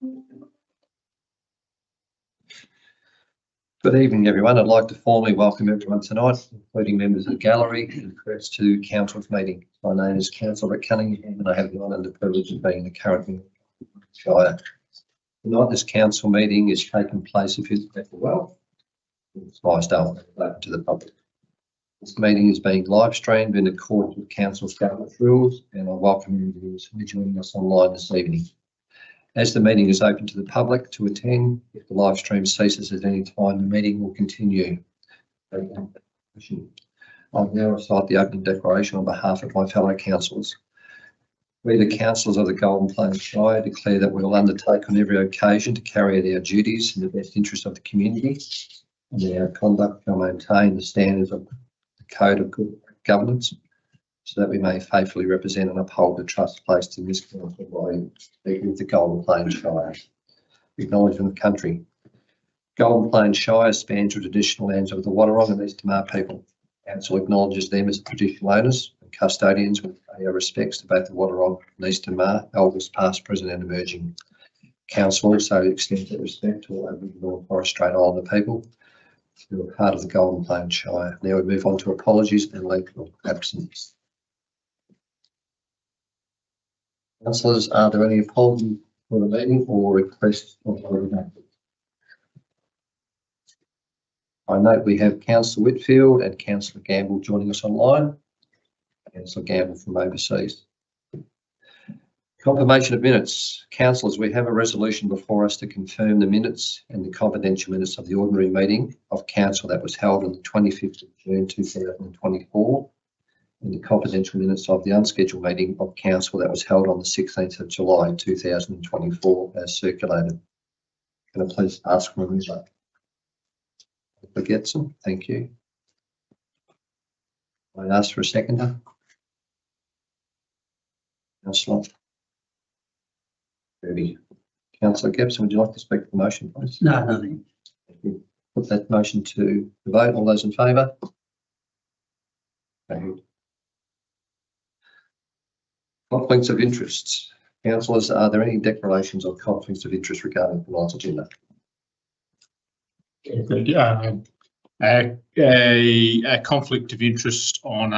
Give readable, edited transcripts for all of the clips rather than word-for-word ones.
Good evening, everyone. I'd like to formally welcome everyone tonight, including members of the gallery and press, to Council's meeting. My name is Councillor Rick Cunningham and I have the honour and the privilege of being the current Member of the Shire. Tonight, this council meeting is taking place at well. It's Slisedale, open to the public. This meeting is being live streamed in accordance with Council's governance rules, and I welcome you who are joining us online this evening. As the meeting is open to the public to attend, if the live stream ceases at any time, the meeting will continue. I'll now recite the opening declaration on behalf of my fellow councillors. We, the councillors of the Golden Plains Shire, declare that we will undertake on every occasion to carry out our duties in the best interest of the community, and that our conduct shall maintain the standards of the Code of Good Governance, so that we may faithfully represent and uphold the trust placed in this council by the Golden Plains Shire. Acknowledgement of country. Golden Plains Shire spans the traditional lands of the Wadawurrung and East Tamar people. Council acknowledges them as traditional owners and custodians, with our respects to both the Wadawurrung and East Tamar, elders past, present and emerging. Council also extends their respect to all Aboriginal and Torres Strait Islander people who are part of the Golden Plains Shire. Now we move on to apologies and legal absence. Councillors, are there any apologies for the meeting or requests of the I note we have Councillor Whitfield and Councillor Gamble joining us online. Councillor Gamble from overseas. Confirmation of minutes. Councillors, we have a resolution before us to confirm the minutes and the confidential minutes of the ordinary meeting of council that was held on the 25th of June 2024. In the confidential minutes of the unscheduled meeting of council that was held on the 16th of July 2024 as circulated. Can I please ask for a mover? Getson, thank you. I ask for a seconder. Councillor Kirby. Councillor Gibson, would you like to speak to the motion, please? No, nothing. Thank you. Put that motion to the vote. All those in favour? Thank you. Conflicts of interest. Councillors, are there any declarations of conflicts of interest regarding tonight's agenda? A conflict of interest on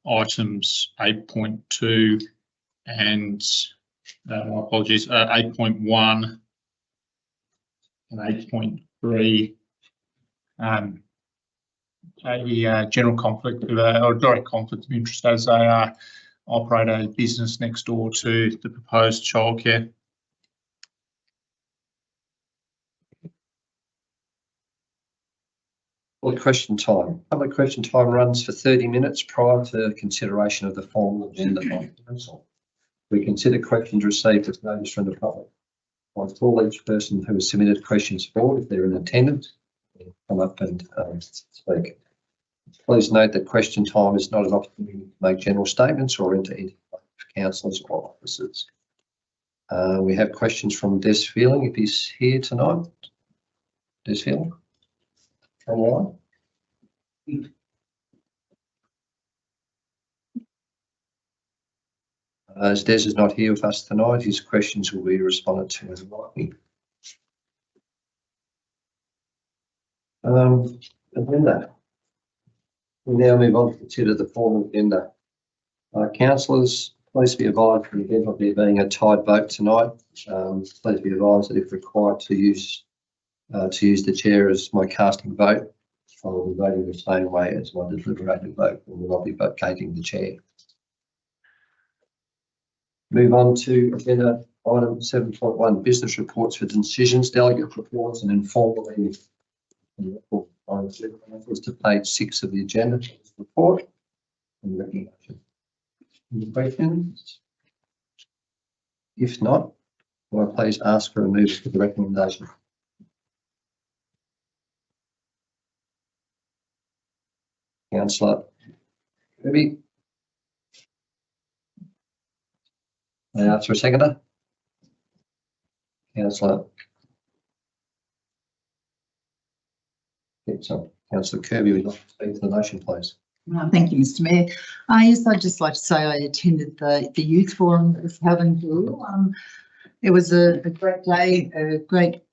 items 8.2 and my apologies, 8.1 and 8.3. A general conflict of or direct conflict of interest as they operate a business next door to the proposed childcare. Well, question time. Public question time runs for 30 minutes prior to consideration of the formal agenda by the council. We consider questions received as notice from the public. I call each person who has submitted questions forward if they're in attendance, come up and speak. Please note that question time is not an opportunity to make general statements or enter into councillors or officers. We have questions from Des Feeling, if he's here tonight. Des Feeling, come on. As Des is not here with us tonight, his questions will be responded to as well. Agenda. We now move on to consider the formal agenda. Councillors, please be advised in the event of there being a tied vote tonight. Please be advised that if required to use the chair as my casting vote, I will be voting the same way as my deliberated vote and will not be vacating the chair. Move on to agenda item 7.1, business reports for decisions, delegate reports and informal meetings. To page 6 of the agenda report. Any questions? If not, will I please ask for a move to the recommendation? Councillor Kirby. I ask for a seconder. Councillor Councillor Kirby, would you like to speak to the motion, please? Thank you, Mr. Mayor. Yes, I'd just like to say I attended the youth forum that was held in Blue. It was a great day, a great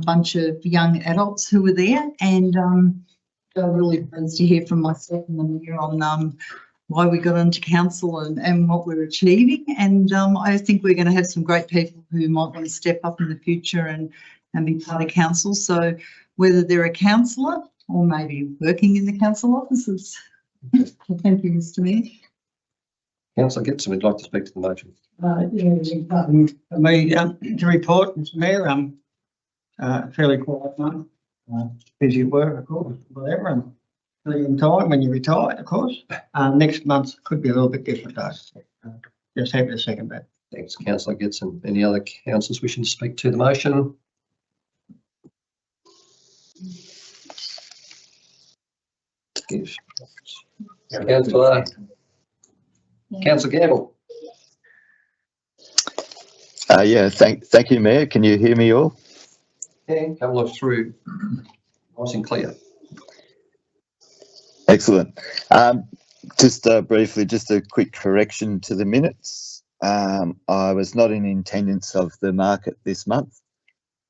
bunch of young adults who were there, and they were really pleased to hear from myself and the Mayor on why we got into council and what we're achieving. And I think we're going to have some great people who might want to step up in the future and be part of council. So whether they're a councillor or maybe working in the council offices. Thank you, Mr. Mayor. Councillor Gibson would like to speak to the motion. For me, to report, Mr. Mayor, fairly quiet month. Busy at work, of course, whatever, and in time when you retire, of course. Next month could be a little bit different, though. Just happy to second that. Thanks, Councillor Gibson. Any other councillors wishing to speak to the motion? Yes. Councillor Gamble. Yeah, thank you, Mayor. Can you hear me all? Yeah, come look through nice and clear. Excellent. Just briefly, just a quick correction to the minutes. I was not in attendance of the market this month,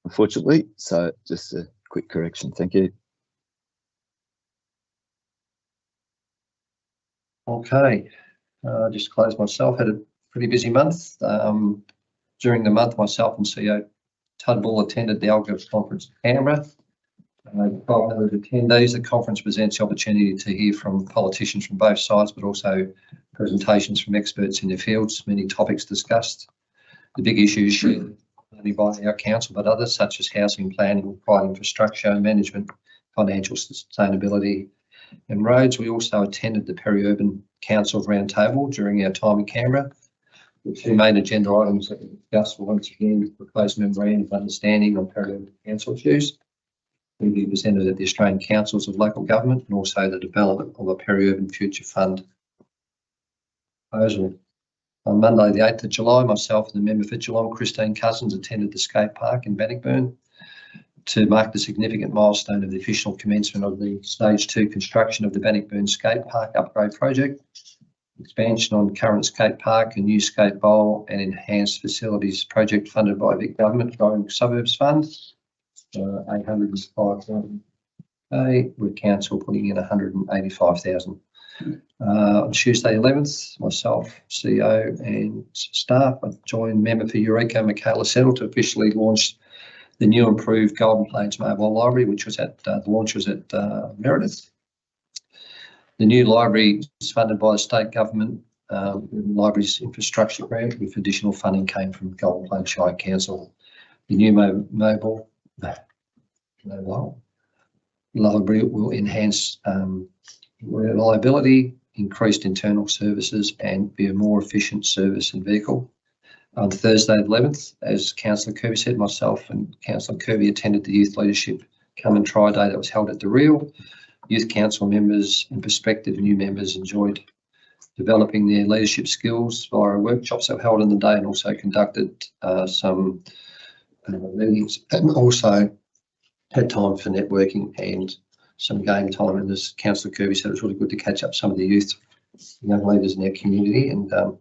unfortunately, so just a quick correction. Thank you. Okay, just to close myself, had a pretty busy month. During the month, myself and CEO Tudball attended the Alga conference in Canberra. 500 attendees. The conference presents the opportunity to hear from politicians from both sides, but also presentations from experts in their fields. Many topics discussed. The big issues shared not only by our council, but others such as housing planning, private infrastructure, management, financial sustainability, and roads. We also attended the Peri-Urban Council Roundtable during our time in Canberra. The two main agenda items that we discussed were once again the proposed memorandum of understanding on Peri-Urban Council issues. Will be presented at the Australian Councils of Local Government, and also the development of a Peri-Urban Future Fund proposal. On Monday, the 8th of July, myself and the member for Geelong, Christine Cousins, attended the skate park in Bannockburn to mark the significant milestone of the official commencement of the Stage 2 construction of the Bannockburn Skate Park upgrade project. Expansion on current skate park, a new skate bowl and enhanced facilities project funded by Vic Government Growing Suburbs Fund. 805,000. With council putting in 185,000. On Tuesday 11th, myself, CEO and staff, I joined member for Eureka, Michaela Settle, to officially launch the new improved Golden Plains Mobile Library, which was at the launch was at Meredith. The new library is funded by the state government. Libraries infrastructure grant with additional funding came from Golden Plains Shire Council. The new mobile library will enhance reliability, increased internal services, and be a more efficient service and vehicle. On Thursday the 11th, as Councillor Kirby said, myself and Councillor Kirby attended the Youth Leadership Come and Try Day that was held at the Real. Youth Council members and prospective new members enjoyed developing their leadership skills via workshops that were held in the day, and also conducted some meetings, and also had time for networking and some game time. And as Councillor Kirby said, it was really good to catch up some of the youth, young leaders in our community. And there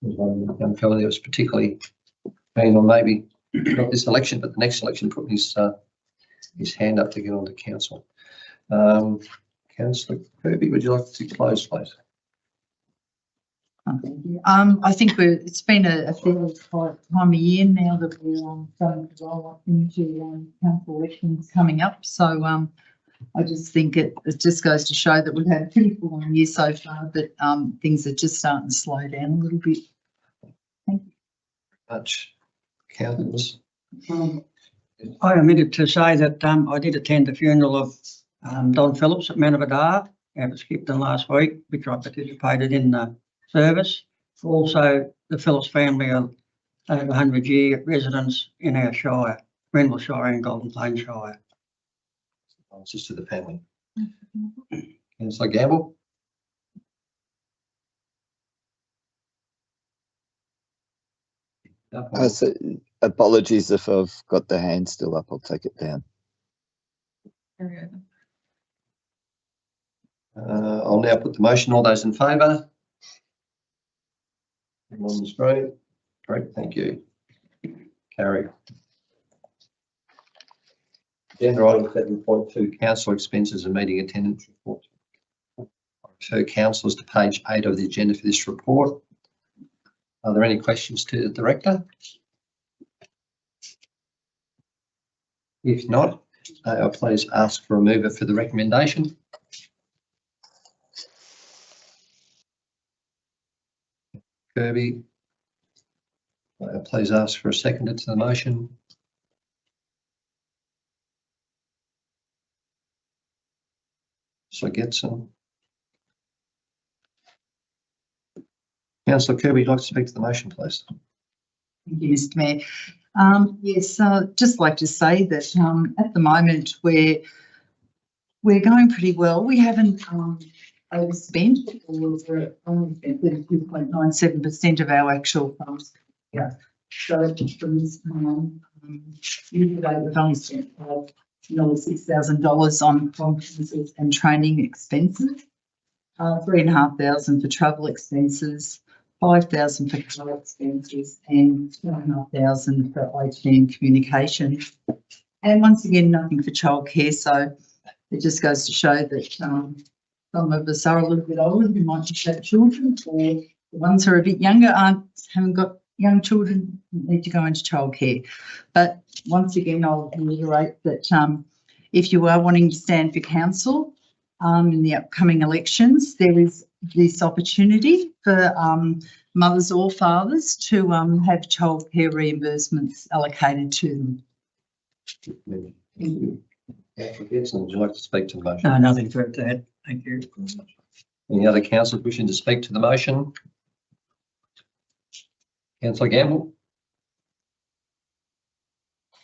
was one young fellow that was particularly keen on maybe not this election, but the next election, putting his hand up to get onto council. Councillor Kirby, would you like to close, please? Thank you. I think it's been a fairly quiet time of year now that we're starting to roll up into council elections coming up. So I just think it just goes to show that we've had a pretty full year so far, but things are just starting to slow down a little bit. Thank you. Much, councillors. I omitted to say that I did attend the funeral of Don Phillips at Manavadar. It was Skipton last week, which I participated in the service. Also, the Phillips family are over 100-year residents in our shire, Grenville Shire and Golden Plains Shire. Just to the family. Councillor Gamble. So apologies if I've got the hand still up. I'll take it down. I'll now put the motion. All those in favour? On the screen. Great, thank you. Carried. Agenda item 7.2, council expenses and meeting attendance report. I refer councillors to page 8 of the agenda for this report. Are there any questions to the director? If not, I'll please ask for a mover for the recommendation. Kirby. Please ask for a seconder to the motion. So Getson. Councillor Kirby, you'd like to speak to the motion, please? Thank you, Mr. Mayor. Yes, just like to say that at the moment we're going pretty well. We haven't overspent, or we're only spent 32.97% of our actual funds. Yeah. So from this time, year-to-date we've only spent nearly $6,000 on conferences and training expenses, $3,500 for travel expenses, $5,000 for car expenses, and $2,500 for IT and communication. And once again, nothing for childcare. So it just goes to show that some of us are a little bit older who might just have children, or the ones who are a bit younger haven't got young children, need to go into childcare. But once again, I'll reiterate that if you are wanting to stand for council in the upcoming elections, there is this opportunity for mothers or fathers to have childcare reimbursements allocated to them. Thank you. Councillor Getson, would you like to speak to the motion? No, nothing further to add. Thank you. Any other councillors wishing to speak to the motion? Councillor Gamble.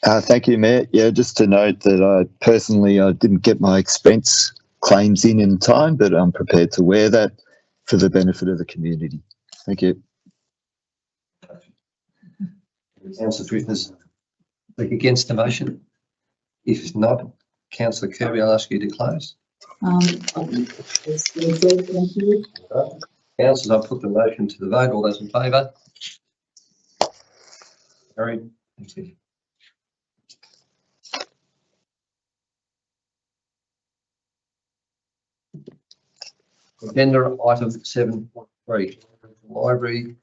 Thank you, Mayor. Yeah, just to note that I didn't get my expense claims in time, but I'm prepared to wear that for the benefit of the community. Thank you. Councillor Drifters, speak against the motion? If not, Councillor Kirby, I'll ask you to close. Thank you. Councillors, I'll put the motion to the vote. All those in favour? Carried. Thank you. Agenda item 7.3, library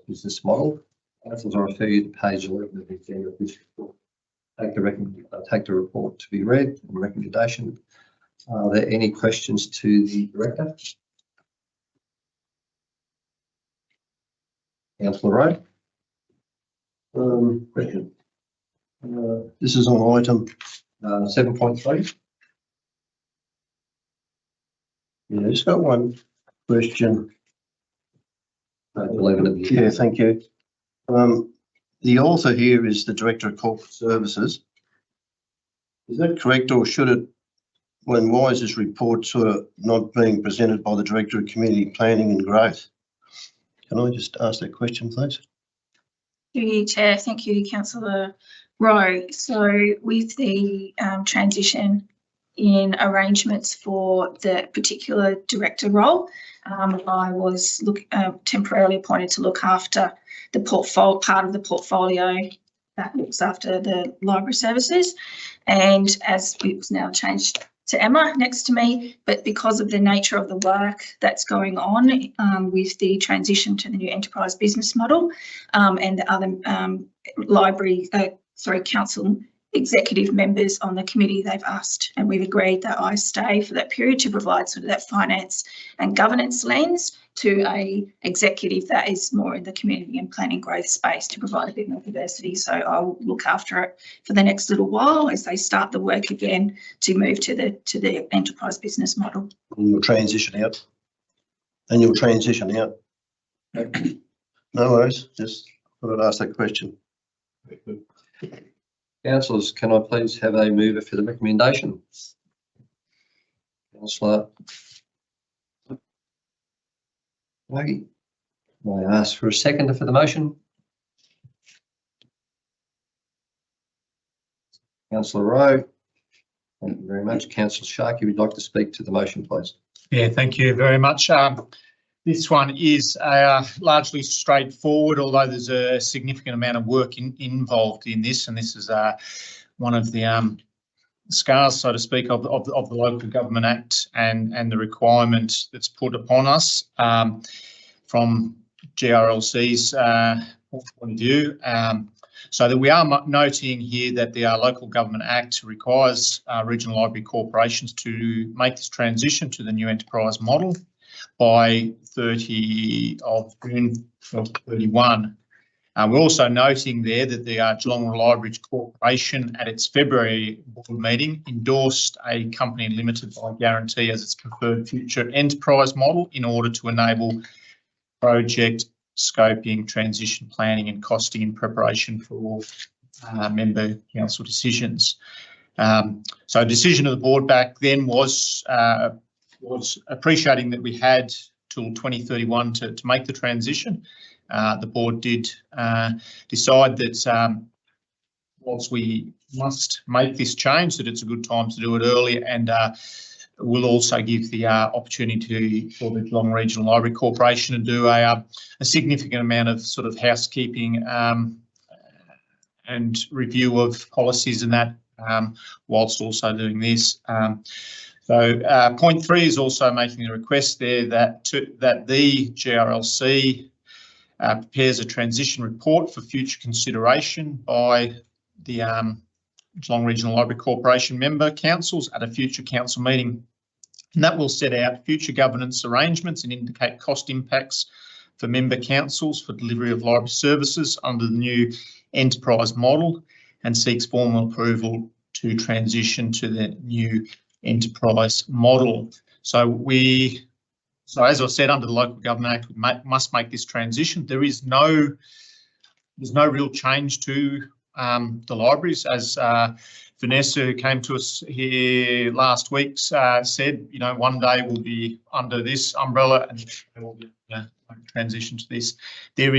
business model. Councillors, I refer you to page 11 of the agenda of this report. Take the report to be read and recommendation. Are there any questions to the director? Councillor Rowe. Question. This is on item 7.3. Yeah, just got one question. Page 11 of the Yeah, agenda. thank you. The author here is the Director of Corporate Services. Is that correct, or should it, why is this report sort of not being presented by the Director of Community Planning and Growth? Can I just ask that question, please? Through you, Chair. Thank you, Councillor Rowe. So with the transition in arrangements for the particular director role, I was temporarily appointed to look after the part of the portfolio that looks after the library services. And as it was now changed to Emma next to me, but because of the nature of the work that's going on with the transition to the new enterprise business model and the other council executive members on the committee, they've asked and we've agreed that I stay for that period to provide sort of that finance and governance lens to a executive that is more in the community and planning growth space to provide a bit more diversity. So I'll look after it for the next little while as they start the work again to move to the enterprise business model. And you'll transition out? No worries, just thought I'd ask that question. Councillors, can I please have a mover for the recommendation? Councillor Waggie. May I ask for a seconder for the motion? Councillor Rowe. Thank you very much. Councillor Sharkey, would like to speak to the motion, please. Yeah, thank you very much. This one is largely straightforward, although there's a significant amount of work involved in this, and this is one of the scars, so to speak, of the Local Government Act and the requirement that's put upon us from GRLC's point of view. So that we are noting here that the Local Government Act requires regional library corporations to make this transition to the new enterprise model by 30 of June 2031. We're also noting there that the Geelong Library Corporation at its February board meeting endorsed a company limited by guarantee as its preferred future enterprise model in order to enable project scoping, transition planning and costing in preparation for member council decisions. So a decision of the board back then was appreciating that we had till 2031 to make the transition. The board did decide that whilst we must make this change, that it's a good time to do it early, and we'll also give the opportunity for the Geelong Regional Library Corporation to do a significant amount of sort of housekeeping and review of policies and that, whilst also doing this. So point 3 is also making a request there that the GRLC prepares a transition report for future consideration by the Geelong Regional Library Corporation member councils at a future council meeting. And that will set out future governance arrangements and indicate cost impacts for member councils for delivery of library services under the new enterprise model, and seeks formal approval to transition to the new enterprise model. So as I said, under the Local Government Act, we must make this transition. There's no real change to the libraries, as Vanessa, who came to us here last week, said, you know, one day we'll be under this umbrella and we'll transition to this. There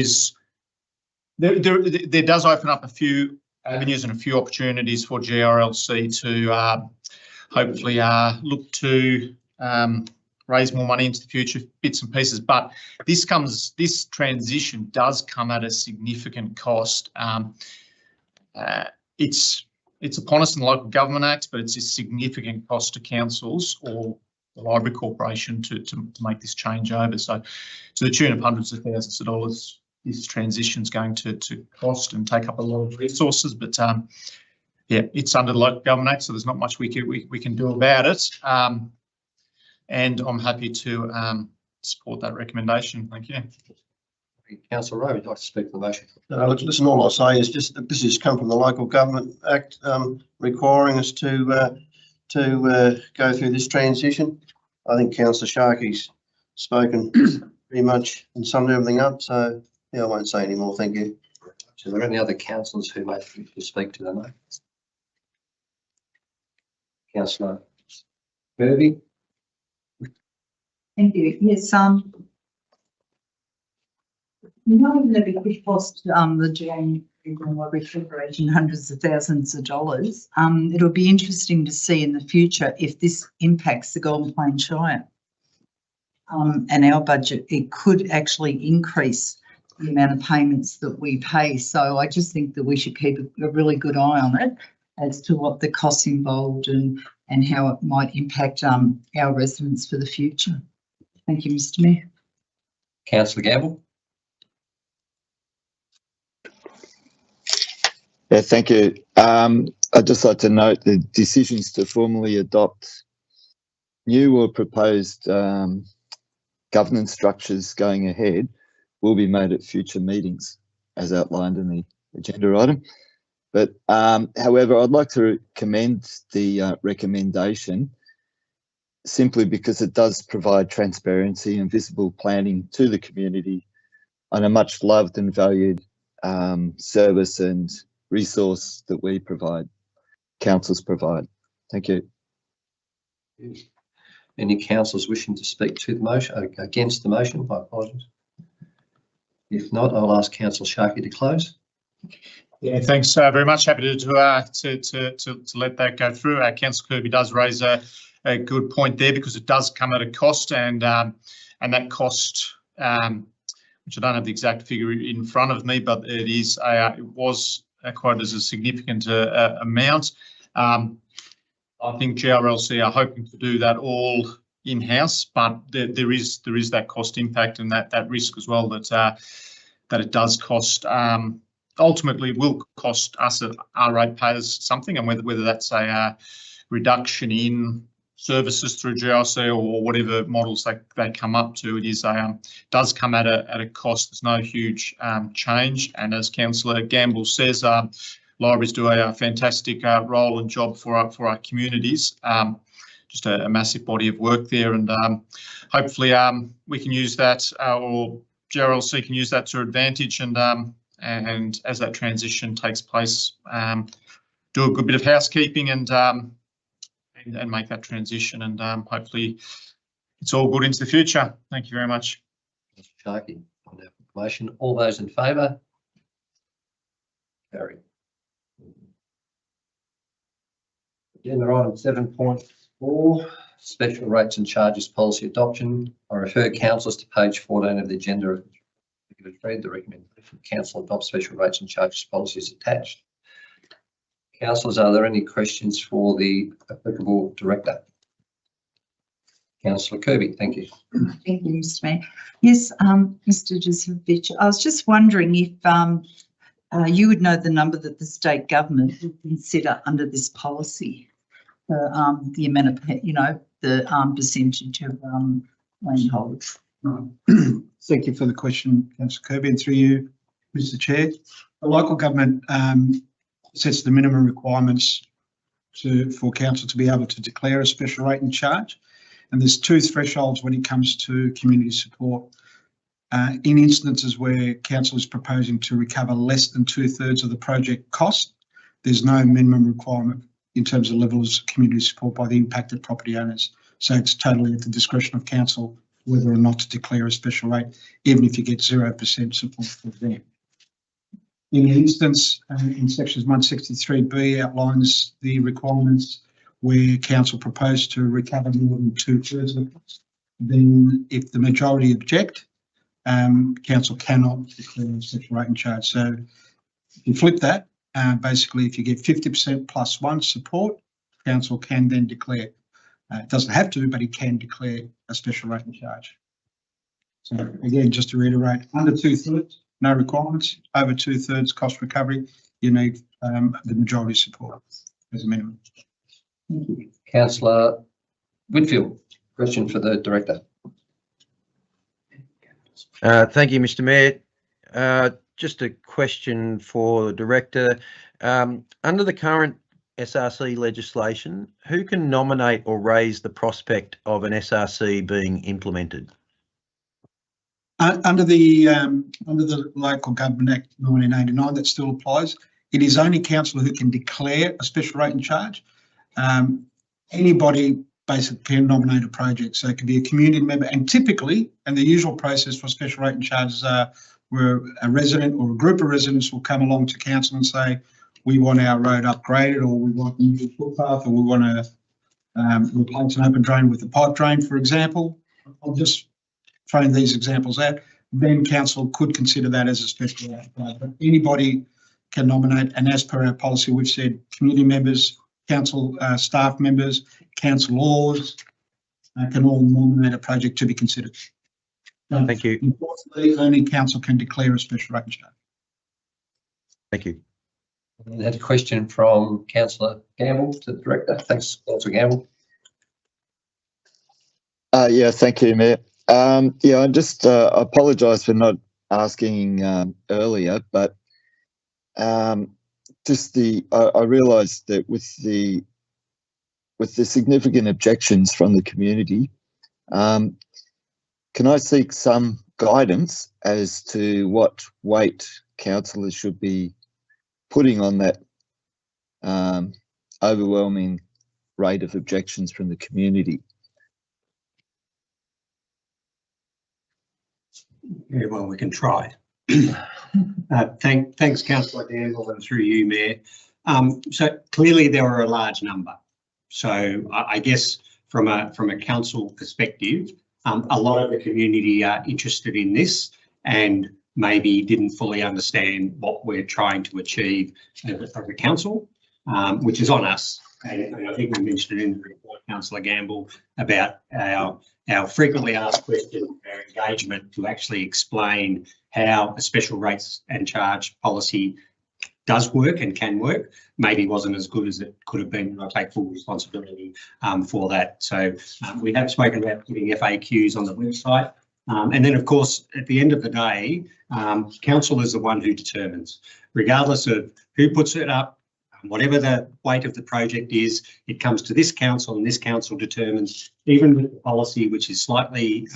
does open up a few avenues and a few opportunities for GRLC to hopefully look to raise more money into the future, bits and pieces. But this transition does come at a significant cost. It's upon us in the Local Government Act, but it's a significant cost to councils or the Library Corporation to make this change over. So to the tune of hundreds of thousands of dollars, this transition is going to cost and take up a lot of resources. But yeah, it's under the Local Government Act, so there's not much we can do about it. And I'm happy to support that recommendation. Thank you. Councillor Rowe, would you like to speak to the motion? Listen, all I'll say is just that this has come from the Local Government Act, requiring us to go through this transition. I think Councillor Sharkey's spoken pretty much and summed everything up, so yeah, I won't say any more. Thank you. Are there any other councillors who may wish to speak to the motion? Councillor Kirby. Thank you. Yes, knowing that it could cost the Geelong Regional Library Corporation hundreds of thousands of dollars, it'll be interesting to see in the future if this impacts the Golden Plains Shire and our budget. It could actually increase the amount of payments that we pay. So I just think that we should keep a really good eye on it as to what the costs involved and how it might impact our residents for the future. Thank you, Mr. Mayor. Councillor Gamble. Yeah, thank you. I'd just like to note the decisions to formally adopt new or proposed governance structures going ahead will be made at future meetings, as outlined in the agenda item. But however, I'd like to commend the recommendation simply because it does provide transparency and visible planning to the community on a much loved and valued service and resource that we provide, councils provide. Thank you. Any councillors wishing to speak to the motion, against the motion? My apologies. If not, I'll ask Councillor Sharkey to close. Yeah, thanks very much. Happy to let that go through. Councillor Kirby does raise a good point there, because it does come at a cost, and that cost which I don't have the exact figure in front of me, but it was quoted as a significant amount. I think GRLC are hoping to do that all in-house, but there is that cost impact and that risk as well that it does cost. Ultimately, will cost us, our ratepayers, something, and whether that's a reduction in services through GRLC or whatever models they come up to, it is does come at a cost. There's no huge change, and as Councillor Gamble says, libraries do a fantastic role and job for our communities. Just a massive body of work there, and hopefully we can use that, or GRLC can use that to advantage, and as that transition takes place, do a good bit of housekeeping and make that transition, and hopefully it's all good into the future. Thank you very much. Mr. Sharkey, on that motion, all those in favour? Carried. Agenda item 7.4, special rates and charges policy adoption. I refer councillors to page 14 of the agenda. Read the recommendation from council adopt special rates and charges policies attached. Councillors, are there any questions for the applicable director? Councillor Kirby, thank you. Thank you, Mr. Mayor. Yes, Mr. Jozefovich, I was just wondering if you would know the number that the state government would consider under this policy, the amount of, the percentage of landholders. Thank you for the question, Councillor Kirby, and through you, Mr. Chair. The local government sets the minimum requirements for council to be able to declare a special rate and charge, and there's two thresholds when it comes to community support. In instances where council is proposing to recover less than 2/3 of the project cost, there's no minimum requirement in terms of levels of community support by the impacted property owners. So it's totally at the discretion of council whether or not to declare a special rate, even if you get 0% support for them. In the instance, in sections 163B outlines the requirements where council proposed to recover more than 2/3 of the cost. Then if the majority object, council cannot declare a special rate and charge. So if you flip that, basically if you get 50% plus one support, council can then declare. It doesn't have to, but it can declare a special rate and charge. So again, just to reiterate, under 2/3, no requirements. Over 2/3 cost recovery, you need the majority support as a minimum. Thank you. Councillor Whitfield, question for the director. Thank you, Mr. Mayor. Just a question for the director. Under the current SRC legislation, who can nominate or raise the prospect of an SRC being implemented? Under the Local Government Act 1989, that still applies. It is only council who can declare a special rate and charge. Anybody basically can nominate a project, so it can be a community member, and typically, and the usual process for special rate and charges are where a resident or a group of residents will come along to council and say, we want our road upgraded, or we want a new footpath, or we want to replace an open drain with a pipe drain, for example. I'm just throwing these examples out. Then council could consider that as a special rate. But anybody can nominate, and as per our policy, we've said community members, council staff members, councillors can all nominate a project to be considered. Thank you. Unfortunately, only council can declare a special rate and charge. Thank you. I had a question from Councillor Gamble to the director. Thanks, Councillor Gamble. Yeah, thank you, Mayor. I just apologise for not asking earlier, but I realised that with the significant objections from the community, can I seek some guidance as to what weight councillors should be putting on that overwhelming rate of objections from the community? Yeah, well, we can try. Thanks, Councillor Gamble, and through you, Mayor. So clearly there were a large number. So I guess from a council perspective, a lot of the community are interested in this and maybe didn't fully understand what we're trying to achieve as a council, which is on us. And I think we mentioned it in the report, Councillor Gamble, about our frequently asked questions, our engagement to actually explain how a special rates and charge policy does work and can work. Maybe wasn't as good as it could have been. I take full responsibility for that. So we have spoken about putting FAQs on the website. And then, of course, at the end of the day, council is the one who determines, regardless of who puts it up, whatever the weight of the project is, it comes to this council and this council determines, even with the policy, which is slightly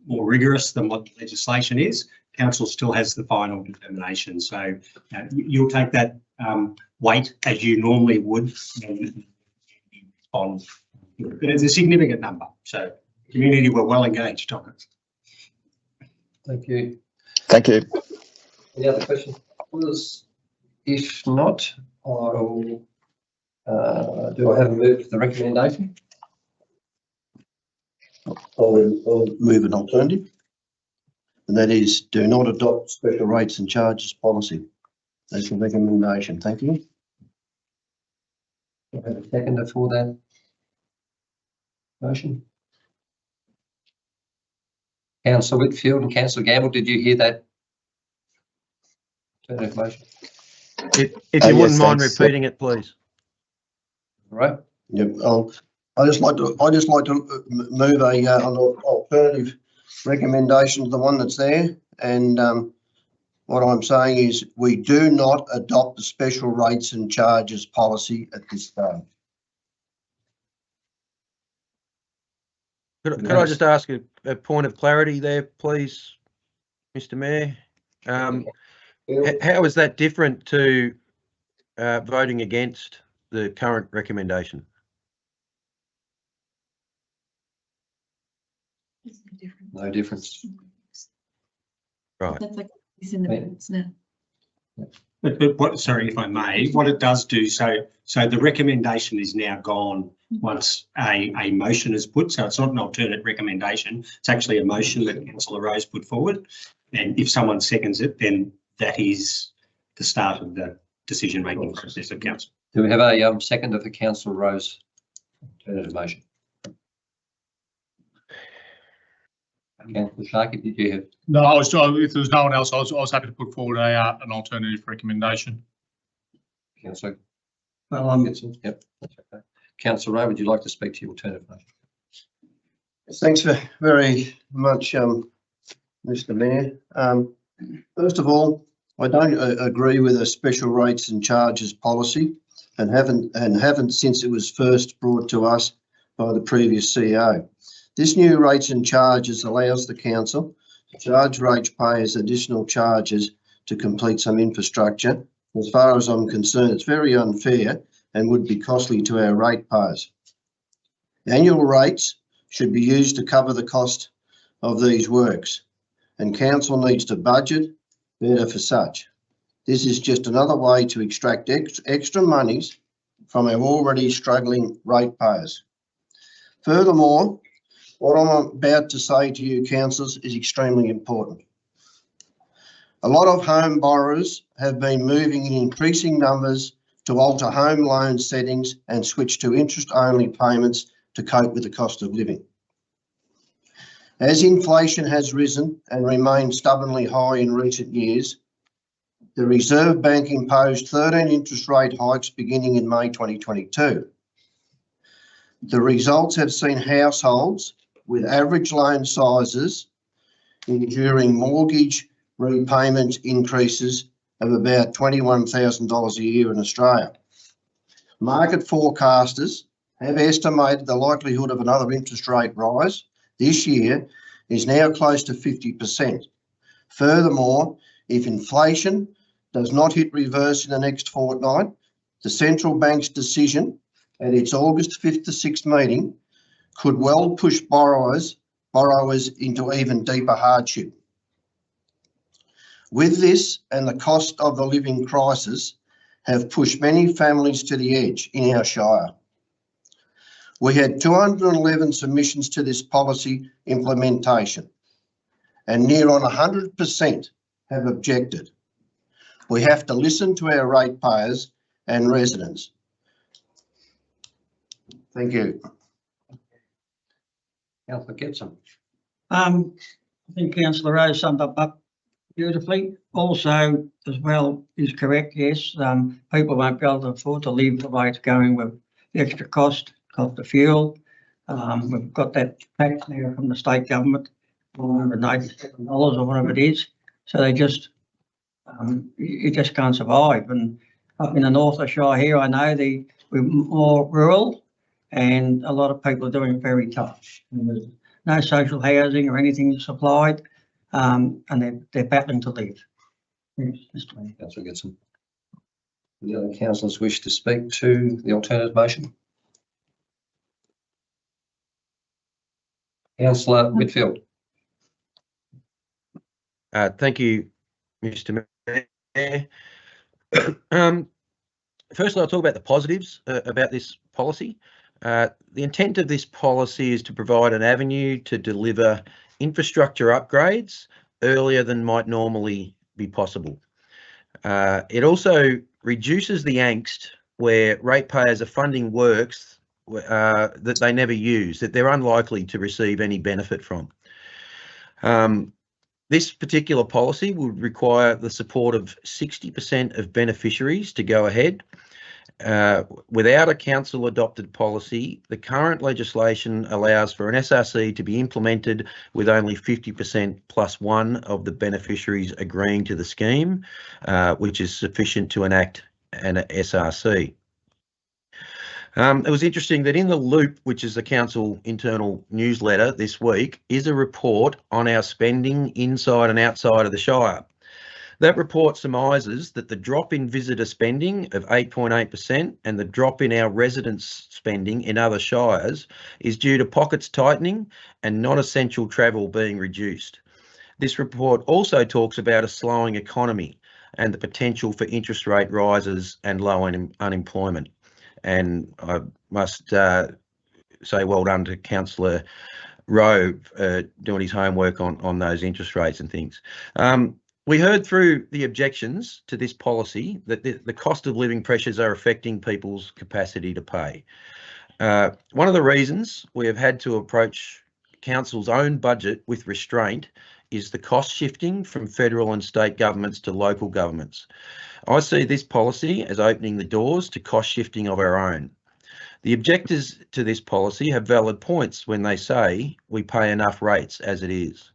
more rigorous than what the legislation is, council still has the final determination. So you'll take that weight as you normally would on, but it's a significant number. So the community were well engaged on it. Thank you. Thank you. Any other questions? If not, I'll, do I have a move to the recommendation? I'll move an alternative, and that is do not adopt special rates and charges policy. That's the recommendation. Thank you. I have a seconder for that motion. Councillor Whitfield and Councillor Gamble, did you hear that alternative motion? If you yes, wouldn't mind thanks. repeating it, please. All right. Yep. I just like to move an alternative recommendation to the one that's there, and what I'm saying is we do not adopt the special rates and charges policy at this stage. Could I just ask a point of clarity there, please, Mr. Mayor? How is that different to voting against the current recommendation? No difference. Right. That's like it's in the minutes now. But what, sorry, if I may, what it does do, so the recommendation is now gone once a motion is put. So it's not an alternate recommendation. It's actually a motion that Councillor Rose put forward. And if someone seconds it, then that is the start of the decision-making process of council. Do we have a seconder for Councillor Rose alternative motion? Councillor Sharkey, did you have? No, if there was no one else, I was happy to put forward an alternative recommendation. Councillor Well, Gibson? Yep, that's okay. Councillor Rowe, would you like to speak to your alternative motion? Thanks very much, Mr. Mayor. First of all, I don't agree with a special rates and charges policy, and haven't since it was first brought to us by the previous CEO. This new rates and charges allows the council to charge ratepayers additional charges to complete some infrastructure. As far as I'm concerned, it's very unfair and would be costly to our ratepayers. Annual rates should be used to cover the cost of these works, and council needs to budget better for such. This is just another way to extract extra monies from our already struggling ratepayers. Furthermore, what I'm about to say to you, councillors, is extremely important. A lot of home borrowers have been moving in increasing numbers to alter home loan settings and switch to interest-only payments to cope with the cost of living. As inflation has risen and remained stubbornly high in recent years, the Reserve Bank imposed 13 interest rate hikes beginning in May 2022. The results have seen households with average loan sizes enduring mortgage repayment increases of about $21,000 a year in Australia. Market forecasters have estimated the likelihood of another interest rate rise this year is now close to 50%. Furthermore, if inflation does not hit reverse in the next fortnight, the central bank's decision at its August 5th to 6th meeting could well push borrowers into even deeper hardship. With this and the cost of the living crisis have pushed many families to the edge in our shire. We had 211 submissions to this policy implementation, and near on 100% have objected. We have to listen to our ratepayers and residents. Thank you. Councillor Gibson. I think Councillor Rose summed up beautifully. Also, as well, is correct, yes, people won't be able to afford to live the way it's going with the extra cost of fuel. We've got that tax now from the state government, $487 or whatever it is. So they just, you just can't survive. And up in the North of Shire here, I know we're more rural and a lot of people are doing it very tough. And there's no social housing or anything supplied, and they're battling to live. Thanks, Mr. Mayor. Councillor Gibson. The other councillors wish to speak to the alternative motion? Councillor Whitfield. Thank you, Mr. Mayor. Firstly, I'll talk about the positives about this policy. The intent of this policy is to provide an avenue to deliver infrastructure upgrades earlier than might normally be possible. It also reduces the angst where ratepayers are funding works that they never use, that they're unlikely to receive any benefit from. This particular policy would require the support of 60% of beneficiaries to go ahead. Without a council adopted policy, the current legislation allows for an SRC to be implemented with only 50% plus one of the beneficiaries agreeing to the scheme, which is sufficient to enact an SRC. It was interesting that in the Loop, which is the council internal newsletter this week, is a report on our spending inside and outside of the Shire. That report surmises that the drop in visitor spending of 8.8% and the drop in our residents' spending in other shires is due to pockets tightening and non-essential travel being reduced. This report also talks about a slowing economy and the potential for interest rate rises and low unemployment. And I must say well done to Councillor Rowe doing his homework on those interest rates and things. We heard through the objections to this policy that the cost of living pressures are affecting people's capacity to pay. One of the reasons we have had to approach council's own budget with restraint is the cost shifting from federal and state governments to local governments. I see this policy as opening the doors to cost shifting of our own. The objectors to this policy have valid points when they say we pay enough rates as it is.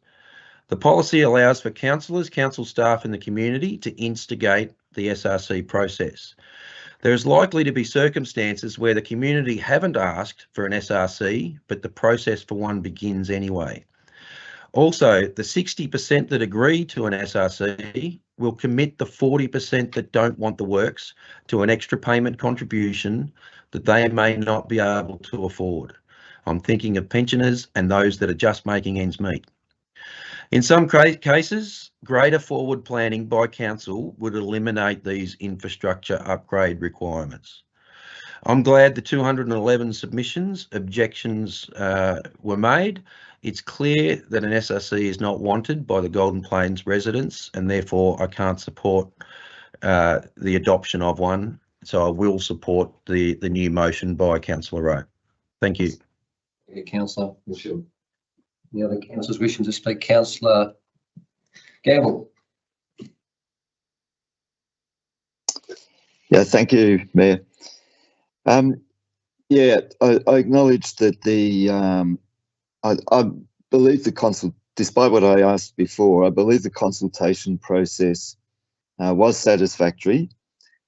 The policy allows for councillors, council staff and the community to instigate the SRC process. There is likely to be circumstances where the community haven't asked for an SRC, but the process for one begins anyway. Also, the 60% that agree to an SRC will commit the 40% that don't want the works to an extra payment contribution that they may not be able to afford. I'm thinking of pensioners and those that are just making ends meet. In some cases, greater forward planning by council would eliminate these infrastructure upgrade requirements. I'm glad the 211 objections were made. It's clear that an SRC is not wanted by the Golden Plains residents and therefore I can't support the adoption of one. So I will support the new motion by Councillor Rowe. Thank you. Thank you, Councillor Whitfield. The other councillors wishing to speak, Councillor Gamble. Yeah, thank you, Mayor. Yeah, I acknowledge that I believe despite what I asked before, I believe the consultation process was satisfactory,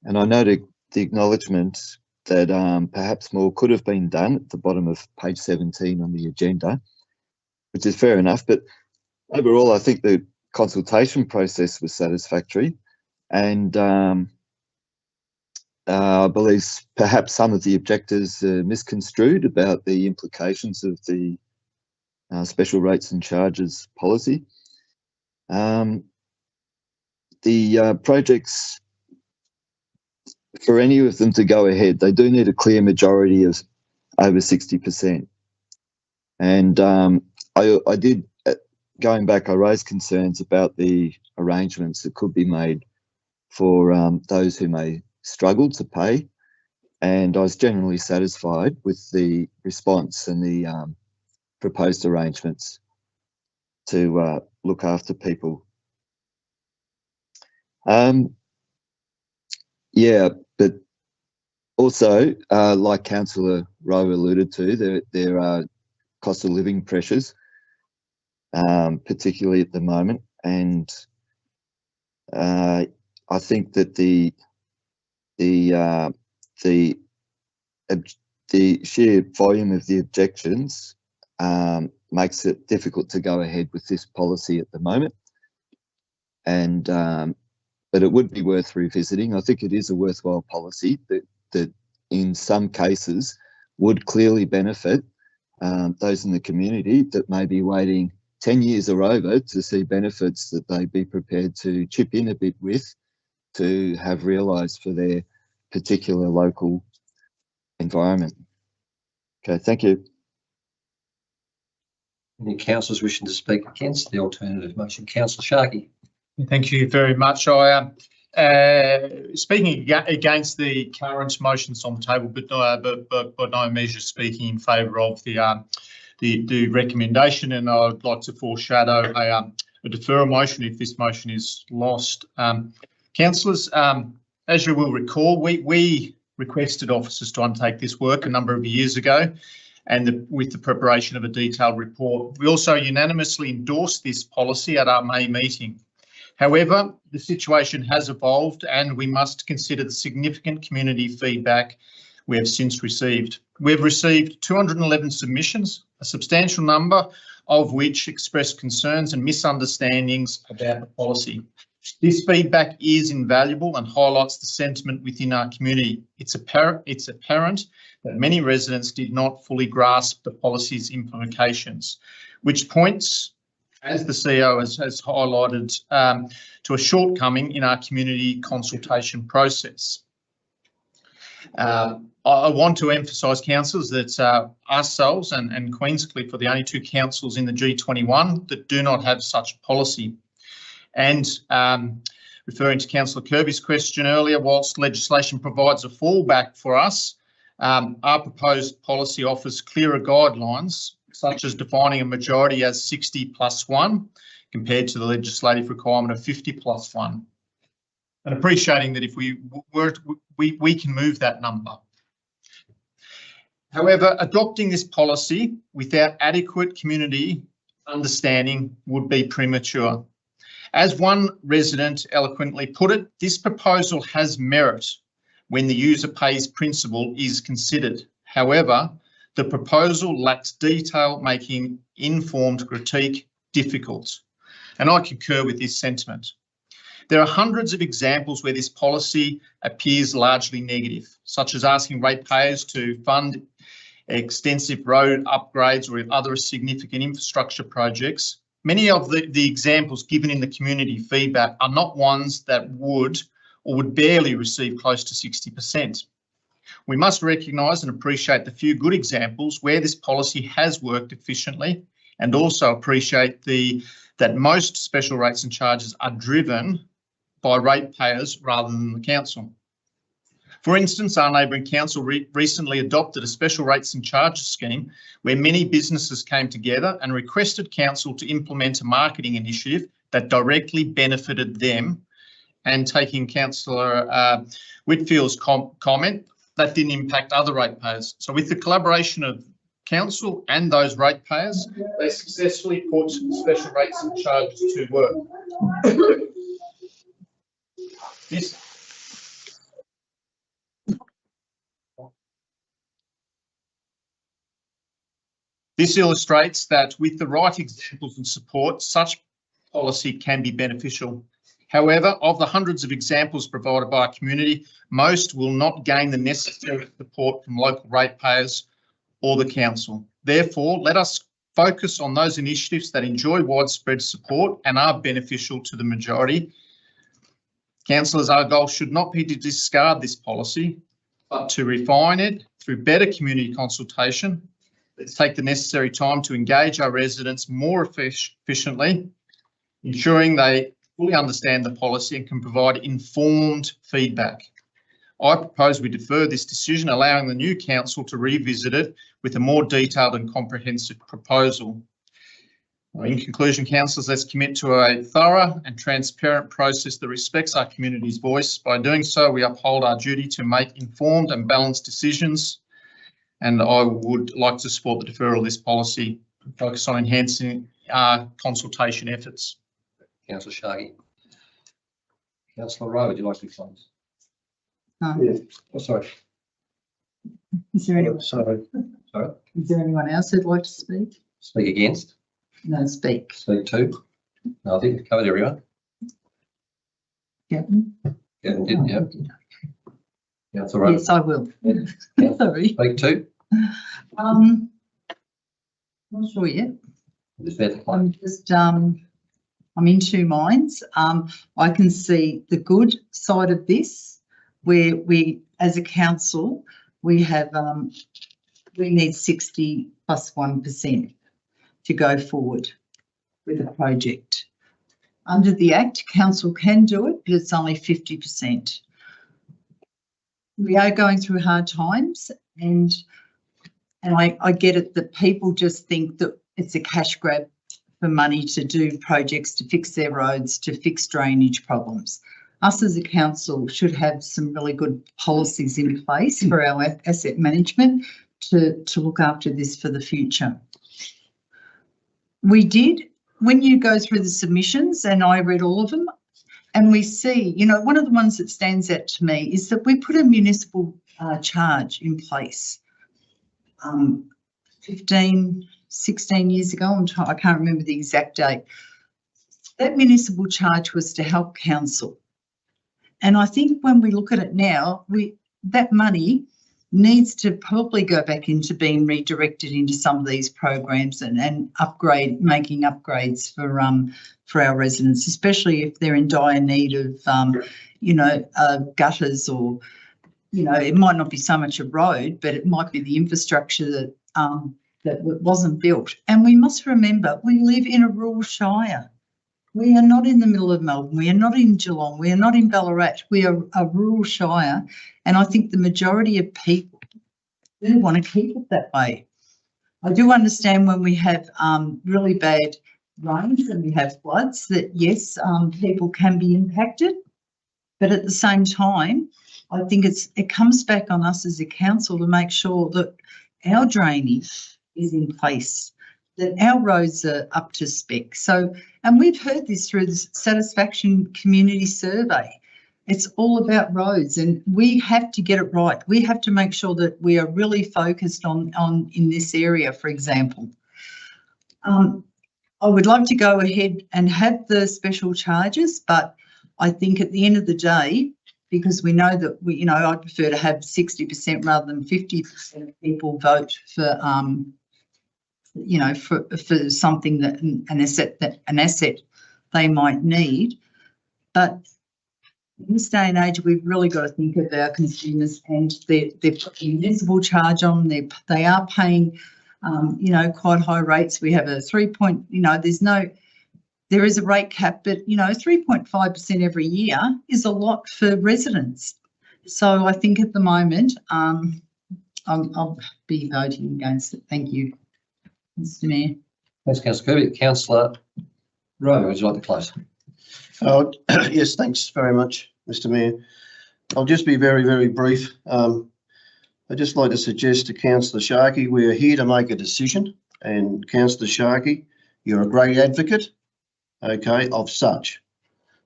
and I noted the acknowledgement that perhaps more could have been done at the bottom of page 17 on the agenda, which is fair enough. But overall, I think the consultation process was satisfactory, and I believe perhaps some of the objectors misconstrued about the implications of the special rates and charges policy. The projects, for any of them to go ahead, they do need a clear majority of over 60%. And I did, going back, I raised concerns about the arrangements that could be made for those who may struggle to pay. And I was generally satisfied with the response and the proposed arrangements to look after people. Yeah, but also, like Councillor Rowe alluded to, there are cost of living pressures, particularly at the moment, and I think that the sheer volume of the objections makes it difficult to go ahead with this policy at the moment. And but it would be worth revisiting. I think it is a worthwhile policy that in some cases would clearly benefit those in the community that may be waiting 10 years or over to see benefits that they'd be prepared to chip in a bit with to have realised for their particular local environment. Okay, thank you. Any councillors wishing to speak against the alternative motion? Councillor Sharkey. Thank you very much. I speaking against the current motions on the table, but by no measure speaking in favour of the recommendation, and I'd like to foreshadow a deferral motion if this motion is lost. Councillors, as you will recall, we requested officers to undertake this work a number of years ago, and with the preparation of a detailed report. We also unanimously endorsed this policy at our May meeting. However, the situation has evolved and we must consider the significant community feedback we have since received. We've received 211 submissions, a substantial number of which express concerns and misunderstandings about the policy. This feedback is invaluable and highlights the sentiment within our community. It's apparent that many residents did not fully grasp the policy's implications, which points, as the CEO has highlighted, to a shortcoming in our community consultation process. I want to emphasise, councillors, that ourselves and Queenscliff are the only two councils in the G21 that do not have such a policy. And referring to Councillor Kirby's question earlier, whilst legislation provides a fallback for us, our proposed policy offers clearer guidelines, such as defining a majority as 60+1 compared to the legislative requirement of 50+1. And appreciating that if we can move that number. However, adopting this policy without adequate community understanding would be premature. As one resident eloquently put it, this proposal has merit when the user pays principle is considered. However, the proposal lacks detail, making informed critique difficult. And I concur with this sentiment. There are hundreds of examples where this policy appears largely negative, such as asking ratepayers to fund extensive road upgrades or other significant infrastructure projects. Many of the examples given in the community feedback are not ones that would barely receive close to 60%. We must recognise and appreciate the few good examples where this policy has worked efficiently, and also appreciate that most special rates and charges are driven by ratepayers rather than the council. For instance, our neighbouring council recently adopted a special rates and charges scheme where many businesses came together and requested council to implement a marketing initiative that directly benefited them. And taking Councillor Whitfield's comment, that didn't impact other ratepayers. So with the collaboration of council and those ratepayers, they successfully put special rates and charges to work. This illustrates that with the right examples and support, such policy can be beneficial. However, of the hundreds of examples provided by our community, most will not gain the necessary support from local ratepayers or the council. Therefore, let us focus on those initiatives that enjoy widespread support and are beneficial to the majority. Councillors, our goal should not be to discard this policy, but to refine it through better community consultation. Let's take the necessary time to engage our residents more efficiently, ensuring they fully understand the policy and can provide informed feedback. I propose we defer this decision, allowing the new council to revisit it with a more detailed and comprehensive proposal. In conclusion, councillors, let's commit to a thorough and transparent process that respects our community's voice. By doing so, we uphold our duty to make informed and balanced decisions. And I would like to support the deferral of this policy, focus on enhancing our consultation efforts. Councillor Sharkey. Councillor Rowe, would you like to close? No. Yeah. Oh, sorry. Is there anyone, Sorry. Sorry. is there anyone else who'd like to speak? Speak against. No, speak. Speak to. No, I think we've covered everyone. Gavin? Gavin did, yeah. Councillor Rowe. Yes, I will. Yeah. Sorry. Speak to. Not sure yet. Is that the I'm just, I'm in two minds. I can see the good side of this, where we, as a council, we have, we need 60 plus 1% to go forward with the project. Under the Act, council can do it, but it's only 50%. We are going through hard times, and I get it that people just think that it's a cash grab for money to do projects, to fix their roads, to fix drainage problems. Us as a council should have some really good policies in place for our asset management to look after this for the future. We did, when you go through the submissions, and I read all of them, and we see, you know, one of the ones that stands out to me is that we put a municipal charge in place 15, 16 years ago. I can't remember the exact date. That municipal charge was to help council. And I think when we look at it now, that money needs to probably go back into being redirected into some of these programs and making upgrades for our residents, especially if they're in dire need of, you know, gutters, or, you know, it might not be so much a road, but it might be the infrastructure that that wasn't built. And we must remember, we live in a rural shire. We are not in the middle of Melbourne. We are not in Geelong. We are not in Ballarat. We are a rural shire. And I think the majority of people do want to keep it that way. I do understand when we have really bad rains and we have floods that, yes, people can be impacted. But at the same time, I think it comes back on us as a council to make sure that our drainage is in place, that our roads are up to spec. So, and we've heard this through the Satisfaction Community Survey. It's all about roads, and we have to get it right. We have to make sure that we are really focused on in this area, for example. I would love to go ahead and have the special charges, but I think at the end of the day, because we know that I prefer to have 60% rather than 50% of people vote for, for something that an asset they might need. But in this day and age, we've really got to think of our consumers, and they're putting a municipal charge on them. They are paying, quite high rates. We have a there is a rate cap, but 3.5% every year is a lot for residents. So I think at the moment, I'll be voting against it. Thank you, Mr. Mayor. Thanks, Councillor Kirby. Councillor Rowe, would you like to close? Yes, thanks very much, Mr. Mayor. I'll just be very, very brief. I'd just like to suggest to Councillor Sharkey, we are here to make a decision, and Councillor Sharkey, you're a great advocate, okay, of such.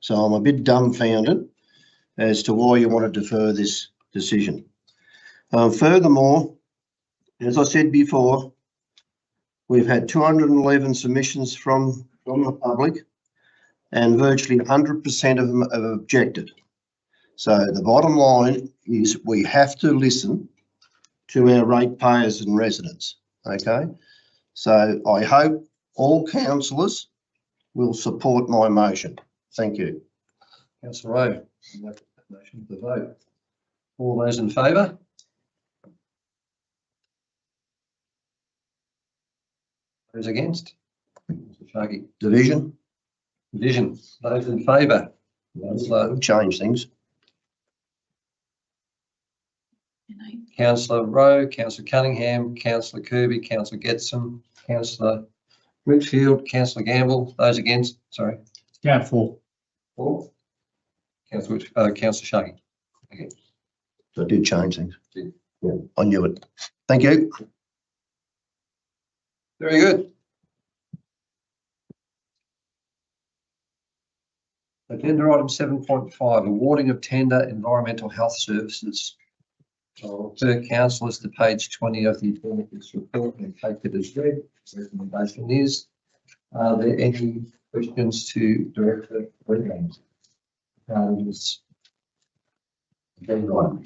So I'm a bit dumbfounded as to why you want to defer this decision. Furthermore, as I said before, we've had 211 submissions from the public, and virtually 100% of them have objected. So the bottom line is we have to listen to our ratepayers and residents, okay? So I hope all councillors will support my motion. Thank you. Councillor Rowe, motion for the vote. All those in favour? Those against? Councillor Sharkey. Division, Division. Those in favour? Councillor change things. Councillor Rowe, Councillor Cunningham, Councillor Kirby, Councillor Getson, Councillor Whitfield, Councillor Gamble. Those against? Sorry. Count four. 4. Councillor Councillor Sharkey. Okay. So I did change things. Did. Yeah, I knew it. Thank you. Very good. Agenda item 7.5, awarding of tender environmental health services. I'll refer councillors to page 20 of the appendix report and take it as read. The recommendation is, are there any questions to Director Williams? Agenda item.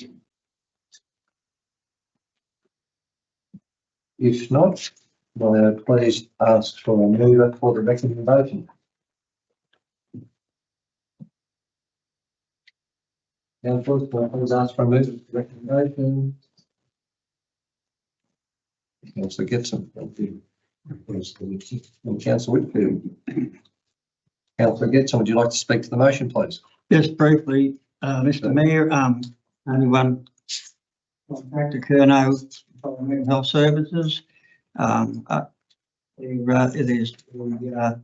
If not, will I please ask for a mover for the recommendation? Councillors, will I please ask for a mover for the recommendation? Councillor Getson, thank you. And Councillor Whitfield. Councillor Getson, would you like to speak to the motion, please? Just briefly, Mr Mayor, only one contractor, Curnow Environmental Health Services. It is the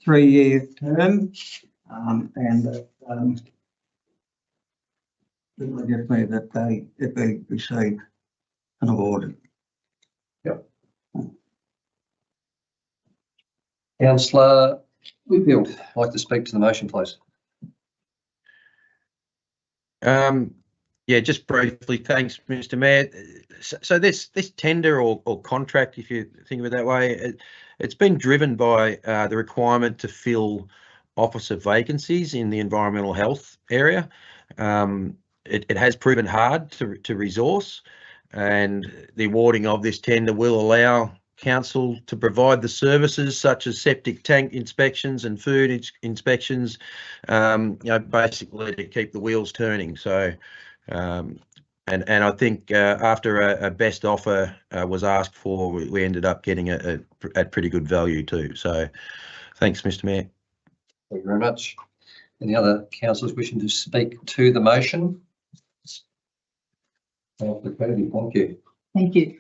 3-year term, and it would just be that they receive an award. Councillor Whitfield, I'd like to speak to the motion, please. Yeah, just briefly, thanks, Mr Mayor. So this tender or contract, if you think of it that way, it's been driven by the requirement to fill officer vacancies in the environmental health area. It has proven hard to resource, and the awarding of this tender will allow council to provide the services such as septic tank inspections and food inspections, basically to keep the wheels turning. So, and I think after a best offer was asked for, we ended up getting at pretty good value too. So, thanks, Mr Mayor. Thank you very much. Any other councillors wishing to speak to the motion? Councillor Kennedy, thank you. Thank you.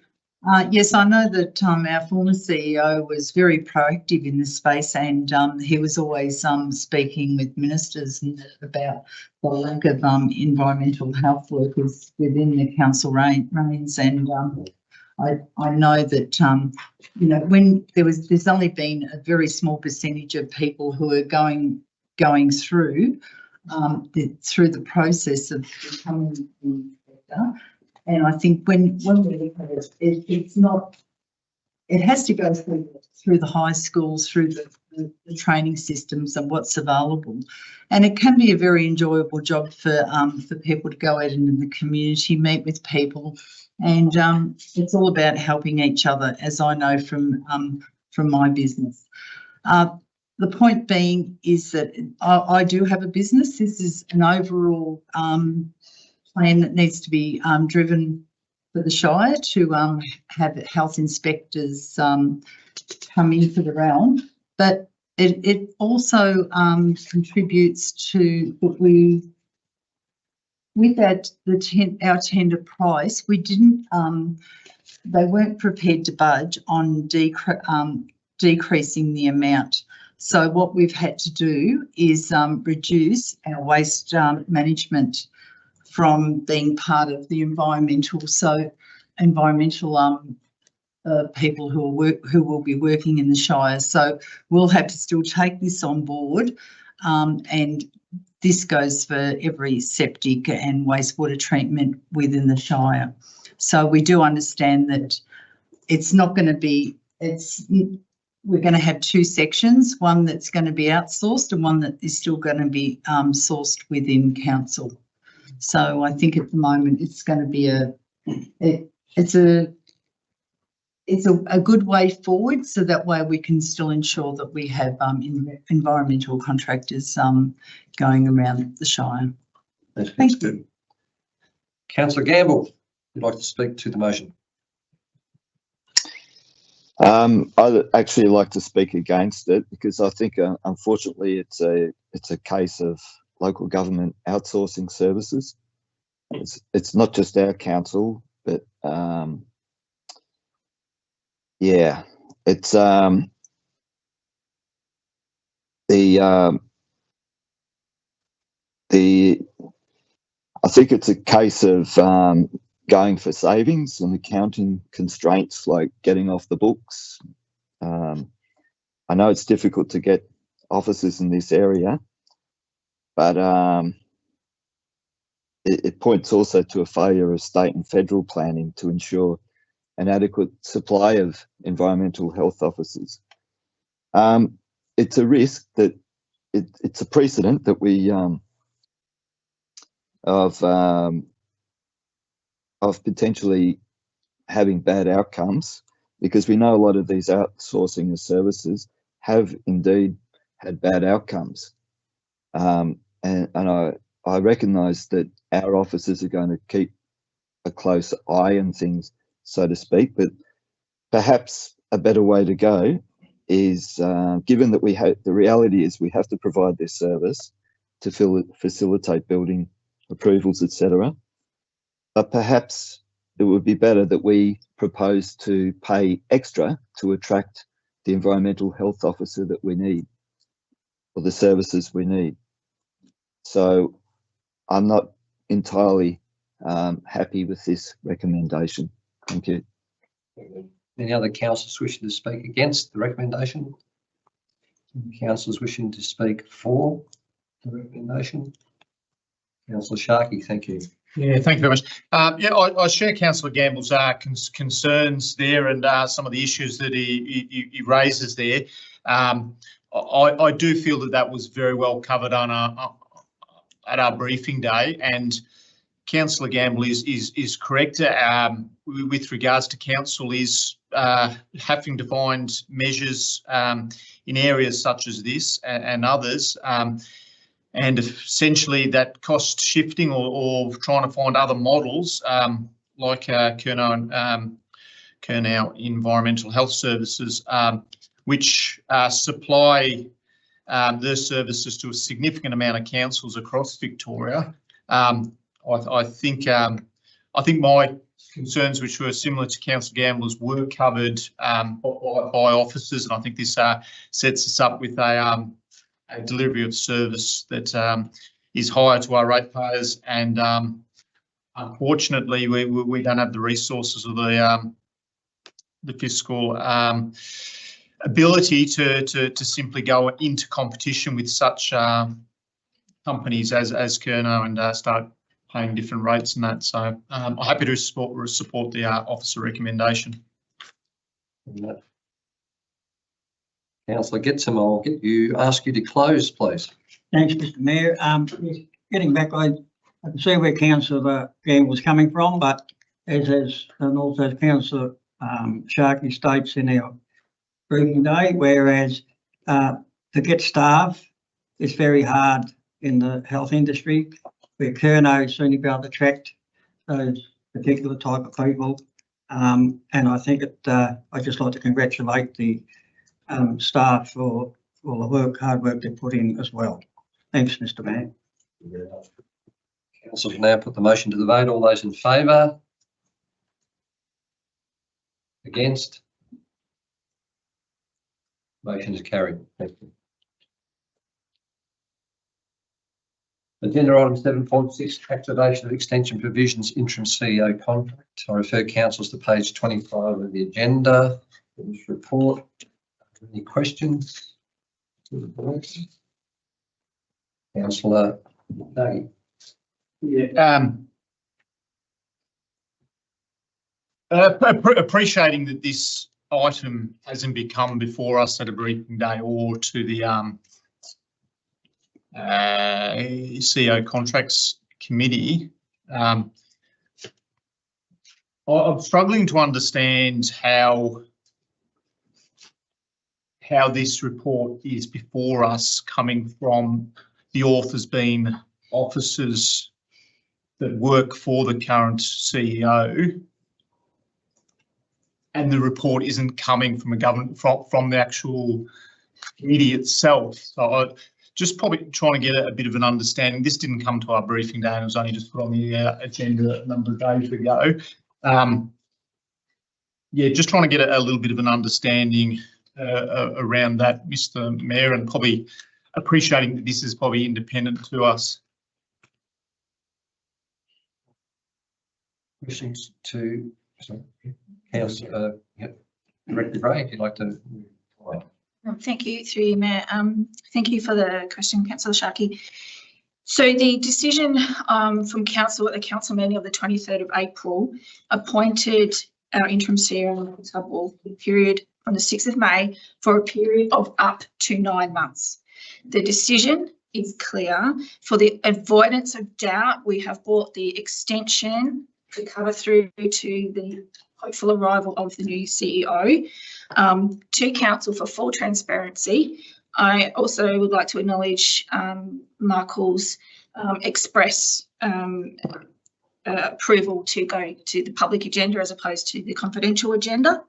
Yes, I know that our former CEO was very proactive in this space, and he was always speaking with ministers about the lack of environmental health workers within the council reins. And I know that when there's only been a very small percentage of people who are going through the process of becoming an inspector. And I think when we look at it, it's not, it has to go through the high schools, through the training systems and what's available. And it can be a very enjoyable job for people to go out into the community, meet with people. And it's all about helping each other, as I know from my business. The point being is that I do have a business. This is an overall plan that needs to be driven for the Shire to have health inspectors come into the realm, but it also contributes to that with our tender price, we didn't they weren't prepared to budge on decreasing the amount. So what we've had to do is reduce our waste management from being part of the environmental people who will be working in the Shire. So we'll have to still take this on board, and this goes for every septic and wastewater treatment within the Shire. So we do understand that it's not going to be, we're going to have two sections, one that's going to be outsourced and one that is still going to be sourced within council. So I think at the moment it's going to be it's a good way forward, so that way we can still ensure that we have environmental contractors going around the Shire. Thank you. Councillor Gamble, would like to speak to the motion. I'd actually like to speak against it because I think, unfortunately, it's a case of local government outsourcing services. It's not just our council, but yeah, it's I think it's a case of going for savings and accounting constraints, like getting off the books. I know it's difficult to get offices in this area, but it points also to a failure of state and federal planning to ensure an adequate supply of environmental health officers. It's a risk that it's a precedent that we of potentially having bad outcomes, because we know a lot of these outsourcing of services have indeed had bad outcomes. And I recognise that our officers are going to keep a close eye on things, so to speak, but perhaps a better way to go is, given that the reality is we have to provide this service to facilitate building approvals, etc. But perhaps it would be better that we propose to pay extra to attract the environmental health officer that we need, or the services we need. So I'm not entirely happy with this recommendation. Thank you. Any other councillors wishing to speak against the recommendation? Councillors wishing to speak for the recommendation? Councillor Sharkey, thank you. Yeah, thank you very much. Yeah, I share Councillor Gamble's concerns there and some of the issues that he raises there. I do feel that was very well covered on at our briefing day, and Councillor Gamble is correct with regards to council is having to find measures in areas such as this and others. And essentially that cost shifting or trying to find other models like Curnow Environmental Health Services, which supply their services to a significant amount of councils across Victoria. I think my concerns, which were similar to Councillor Gambler's, were covered by officers, and I think this sets us up with a delivery of service that is higher to our ratepayers, and unfortunately we don't have the resources or the fiscal ability to simply go into competition with such companies as Curnow and start paying different rates and that. So I'm happy to support the officer recommendation. Councillor Gitsum, I'll ask you to close, please. Thanks, Mr Mayor. Getting back, I can see where Councillor Gamble was coming from, but and also as Councillor Sharkey states in our briefing day, whereas to get staff is very hard in the health industry, where Curnow is soon to be able to attract those particular type of people. And I think I'd just like to congratulate the staff for all the hard work they put in as well. Thanks, Mr Mayor. Council can now put the motion to the vote. All those in favour? Against? Motion is carried. Thank you. Agenda item 7.6, activation of extension provisions interim CEO contract. I refer councillors to page 25 of the agenda for this report. Any questions? Councillor Day. Yeah. Appreciating that this item hasn't become before us at a briefing day or to the CEO Contracts Committee. I'm struggling to understand how this report is before us, coming from the authors being officers that work for the current CEO, the report isn't coming from a government from the actual committee itself. So I just probably trying to get a bit of an understanding. This didn't come to our briefing day and it was only just put on the agenda a number of days ago. Yeah, just trying to get a little bit of an understanding around that, Mr. Mayor, and probably appreciating that this is probably independent to us. Questions to Councillor Director Gray, if you'd like to. Thank you, through you, Mayor. Thank you for the question, Councillor Sharkey. So the decision from Council at the Council meeting of the 23rd of April appointed our interim CEO for the period from the 6th of May for a period of up to 9 months. The decision is clear. For the avoidance of doubt, we have brought the extension to cover through to the hopeful arrival of the new CEO to Council for full transparency. I also would like to acknowledge Mark Hall's express approval to go to the public agenda as opposed to the confidential agenda.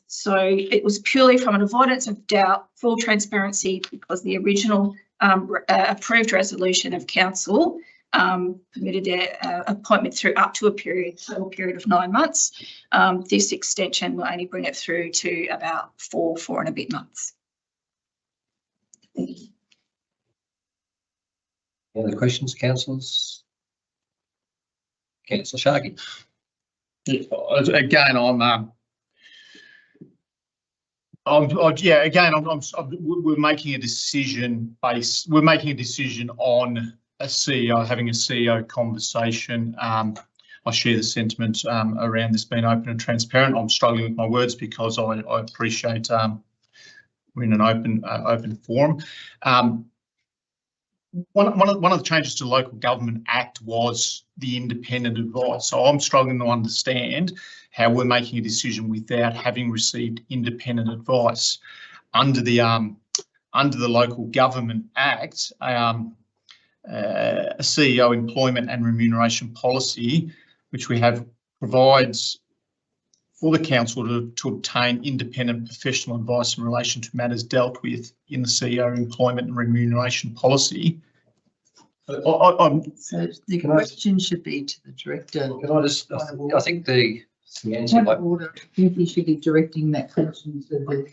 So it was purely from an avoidance of doubt, full transparency, because the original approved resolution of Council permitted their appointment through up to a total period of 9 months. This extension will only bring it through to about four and a bit months. Thank you. Any other questions, councillors? Councillor Sharkey. Again, we're making a decision we're making a decision on a CEO, having a CEO conversation. I share the sentiment around this being open and transparent. I'm struggling with my words because I appreciate we're in an open forum. One of the changes to the Local Government Act was the independent advice. So I'm struggling to understand how we're making a decision without having received independent advice. Under the Local Government Act, a CEO employment and remuneration policy, which we have, provides for the council to obtain independent professional advice in relation to matters dealt with in the CEO employment and remuneration policy. So the question should be to the director. Can I just, I think the answer might. Order. I think you should be directing that question to the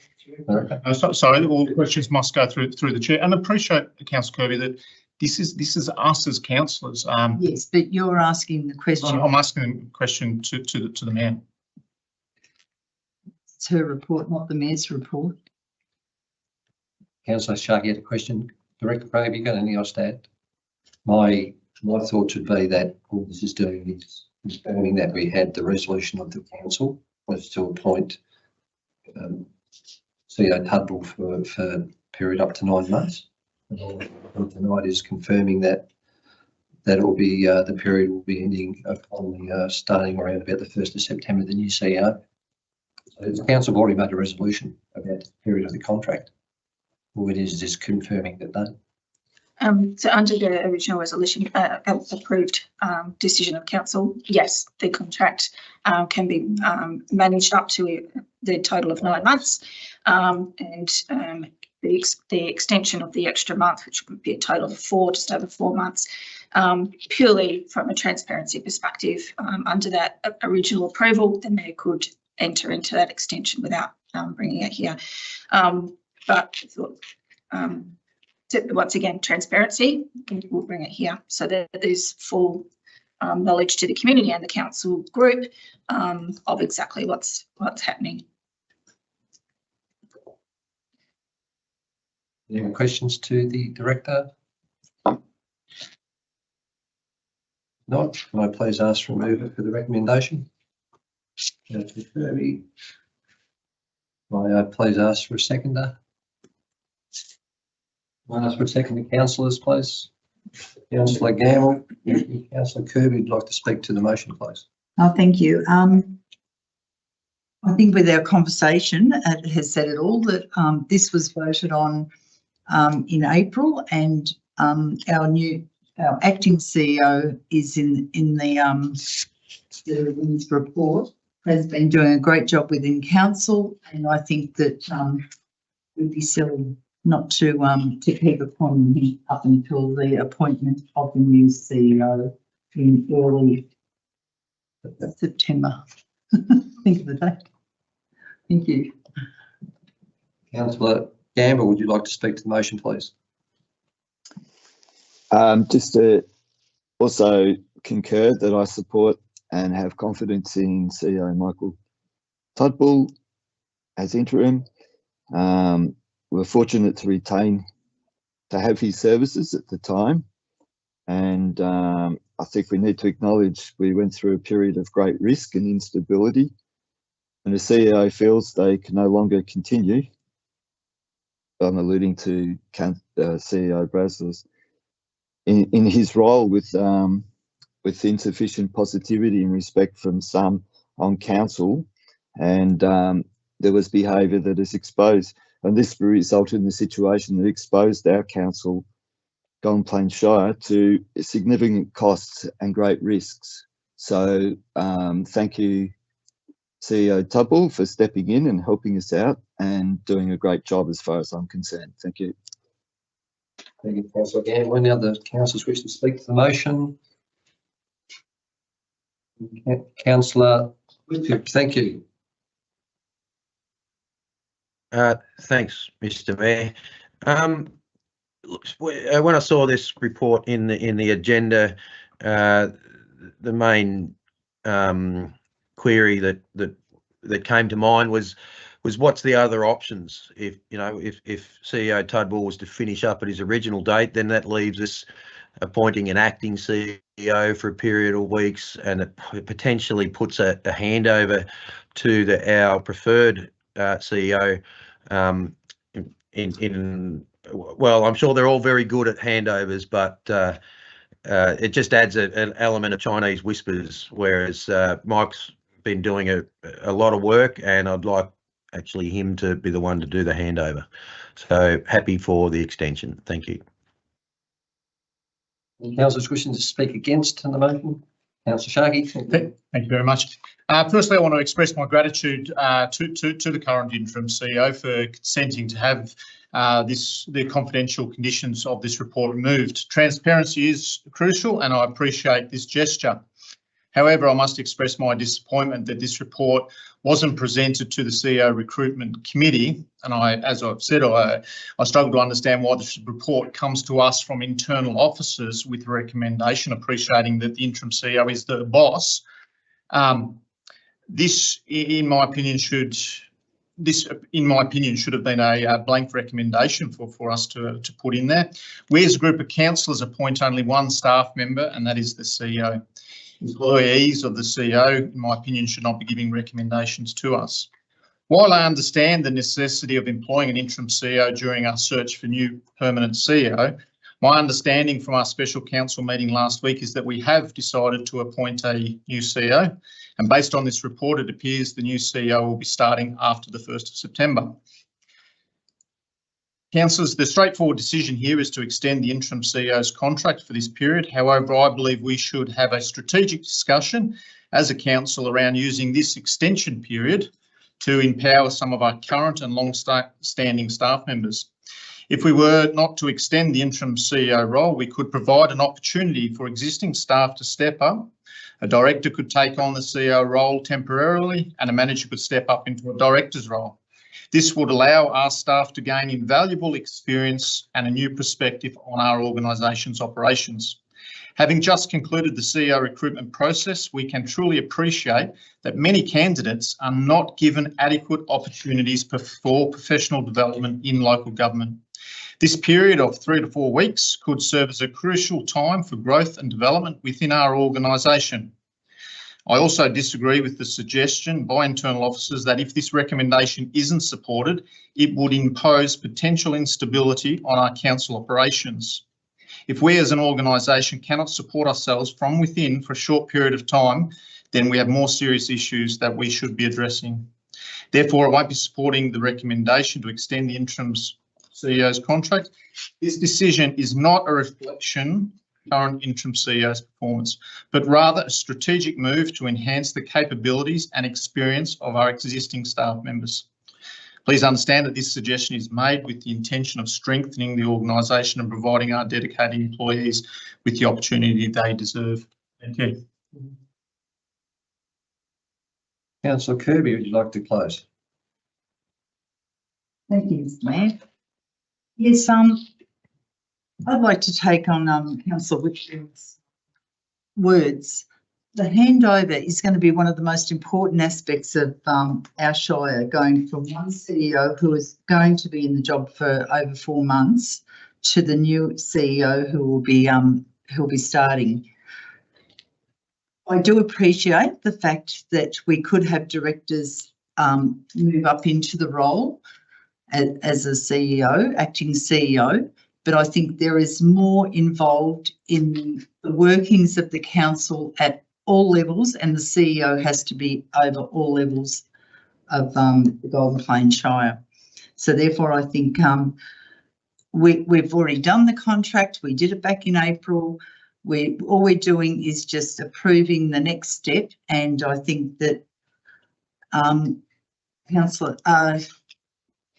director. Sorry, all the questions must go through the chair, and appreciate, Councillor Kirby, that this is us as councillors. Yes, but you're asking the question. I'm asking a question to the mayor. It's her report, not the mayor's report. Councillor Sharkey had a question. Director Gray, have you got anything else to add? My thought should be that all this is doing is confirming that we had the resolution of the council was to appoint CEO Tudball for a period up to 9 months. And all tonight is confirming that it will be the period will be ending upon starting around about the 1st of September, the new CEO. So the council have already made a resolution about the period of the contract. All it is just confirming that date. So under the original resolution approved decision of council, yes, the contract can be managed up to the total of 9 months, and the extension of the extra month, which would be a total of just over 4 months, purely from a transparency perspective. Under that original approval, the mayor could enter into that extension without bringing it here. But once again, transparency, we'll bring it here so that there's full knowledge to the community and the council group of exactly what's happening. Any more questions to the director? Not, can I please ask for a mover for the recommendation? Councillor Kirby. May I please ask for a seconder? May I ask for a seconder, councillors, please? Councillor Gamble, Councillor Kirby would like to speak to the motion, please. Oh, thank you. I think with our conversation, it has said it all, that this was voted on in April, and our acting CEO is in the report. has been doing a great job within council, and I think that we'd be silly not to keep appointing him up until the appointment of the new CEO in early September. Think of the date. Thank you. Councillor Gamble, would you like to speak to the motion, please? Just to also concur that I support and have confidence in CEO Michael Tudbull as interim. We're fortunate to have his services at the time, and I think we need to acknowledge we went through a period of great risk and instability, and the CEO feels they can no longer continue. I'm alluding to CEO Brassers in his role with insufficient positivity and respect from some on council, and there was behaviour that is exposed, and this resulted in the situation that exposed our council, Golden Plains Shire, to significant costs and great risks. So thank you, CEO Tudbull, for stepping in and helping us out and doing a great job as far as I'm concerned. Thank you. Thank you, Councillor Gamble. Any other councillors wish to speak to the motion? Councillor Whitfield, thank you. Thanks, Mr. Mayor. Look, when I saw this report in the agenda, the main query that came to mind was what's the other options? If CEO Tudbull was to finish up at his original date, then that leaves us appointing an acting CEO for a period of weeks, and it potentially puts a handover to our preferred CEO. Well, I'm sure they're all very good at handovers, but it just adds an element of Chinese whispers, whereas Mike's been doing a lot of work, and I'd like actually him to be the one to do the handover. So happy for the extension. Thank you. Any councillors wishing to speak against the motion? Councillor Sharkey. Thank you very much. Firstly, I want to express my gratitude to the current interim CEO for consenting to have the confidential conditions of this report removed. Transparency is crucial, and I appreciate this gesture. However, I must express my disappointment that this report wasn't presented to the CEO Recruitment Committee, and as I've said, I struggle to understand why this report comes to us from internal officers with a recommendation, appreciating that the interim CEO is the boss. This, in my opinion, should have been a blank recommendation for us to put in there. We as a group of councillors appoint only one staff member, and that is the CEO. Employees of the CEO, in my opinion, should not be giving recommendations to us. While I understand the necessity of employing an interim CEO during our search for new permanent CEO, my understanding from our special council meeting last week is that we have decided to appoint a new CEO, and based on this report, it appears the new CEO will be starting after the 1st of September. Councillors, the straightforward decision here is to extend the interim CEO's contract for this period. However, I believe we should have a strategic discussion as a council around using this extension period to empower some of our current and long-standing staff members. If we were not to extend the interim CEO role, we could provide an opportunity for existing staff to step up. A director could take on the CEO role temporarily, and a manager could step up into a director's role. This would allow our staff to gain invaluable experience and a new perspective on our organisation's operations. Having just concluded the CEO recruitment process, we can truly appreciate that many candidates are not given adequate opportunities for professional development in local government. This period of 3 to 4 weeks could serve as a crucial time for growth and development within our organisation. I also disagree with the suggestion by internal officers that if this recommendation isn't supported, it would impose potential instability on our council operations. If we as an organisation cannot support ourselves from within for a short period of time, then we have more serious issues that we should be addressing. Therefore, I won't be supporting the recommendation to extend the interim CEO's contract. This decision is not a reflection current interim CEO's performance, but rather a strategic move to enhance the capabilities and experience of our existing staff members. Please understand that this suggestion is made with the intention of strengthening the organisation and providing our dedicated employees with the opportunity they deserve. Thank you. Councillor Kirby, would you like to close? Thank you, Mr Mayor. Yes, I'd like to take on Councillor Whitfield's words. The handover is going to be one of the most important aspects of our Shire, going from one CEO who is going to be in the job for over 4 months to the new CEO who will be starting. I do appreciate the fact that we could have directors move up into the role as a CEO, acting CEO, but I think there is more involved in the workings of the council at all levels, and the CEO has to be over all levels of the Golden Plains Shire. So therefore, I think we've already done the contract. We did it back in April. All we're doing is just approving the next step, and I think that CEO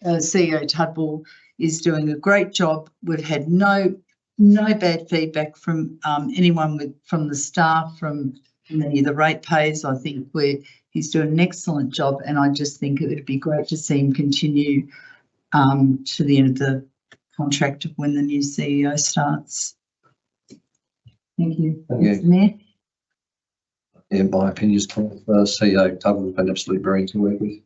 Tudball is doing a great job. We've had no bad feedback from anyone from the staff, from any of the ratepayers. I think he's doing an excellent job, and I just think it would be great to see him continue to the end of the contract of when the new CEO starts. Thank you, Mr Mayor. Yeah, my opinion is CEO Tudball has been absolutely brilliant to work with,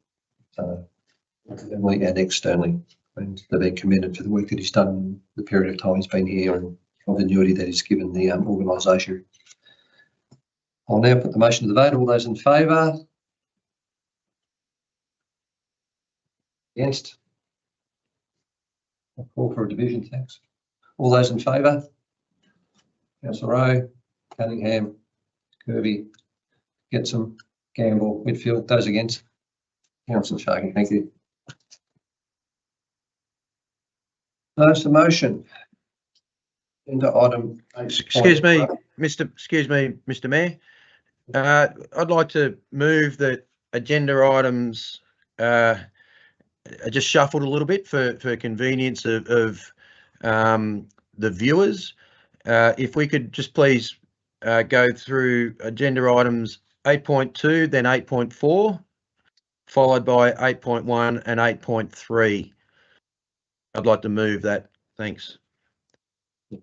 internally and externally, and they've been commended for the work that he's done in the period of time he's been here and continuity that he's given the organisation. I'll now put the motion to the vote. All those in favour? Against? I'll call for a division, thanks. All those in favour? Councillor Rowe, Cunningham, Kirby, Getson, Gamble, Whitfield. Those against? Councillor Sharkey, thank you. Notice of motion. Into item. Excuse me, Mr Mayor. I'd like to move that agenda items are just shuffled a little bit for convenience of the viewers. If we could just please go through agenda items 8.2, then 8.4, followed by 8.1 and 8.3. I'd like to move that. Thanks. I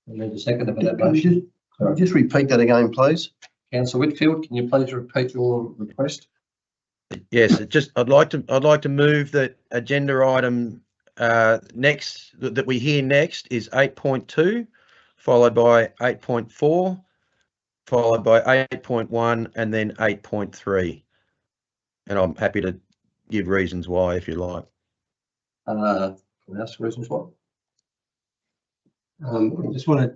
need a second for that motion. Just repeat that again, please. Councillor Whitfield, can you please repeat your request? Yes, I'd like to move that agenda item next that we hear next is 8.2, followed by 8.4, followed by 8.1, and then 8.3. And I'm happy to give reasons why if you like. Can I ask reasons why? I just want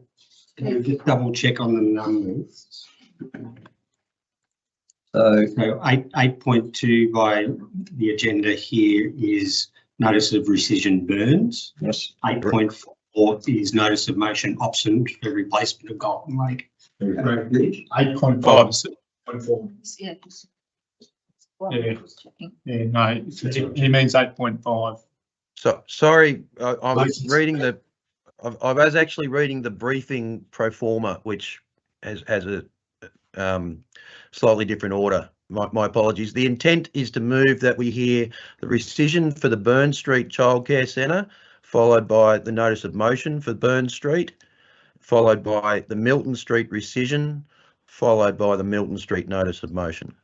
to just double check on the numbers. So 8.2 by the agenda here is notice of rescission Burns. yes. 8.4 is notice of motion option for replacement of Golden Lake. 8.5. Yeah. Yeah, no, he means 8.5. So sorry, I was reading the. I was actually reading the briefing pro forma, which has a slightly different order. My apologies. The intent is to move that we hear the rescission for the Burns Street Childcare Centre, followed by the notice of motion for Burns Street, followed by the Milton Street rescission, followed by the Milton Street notice of motion.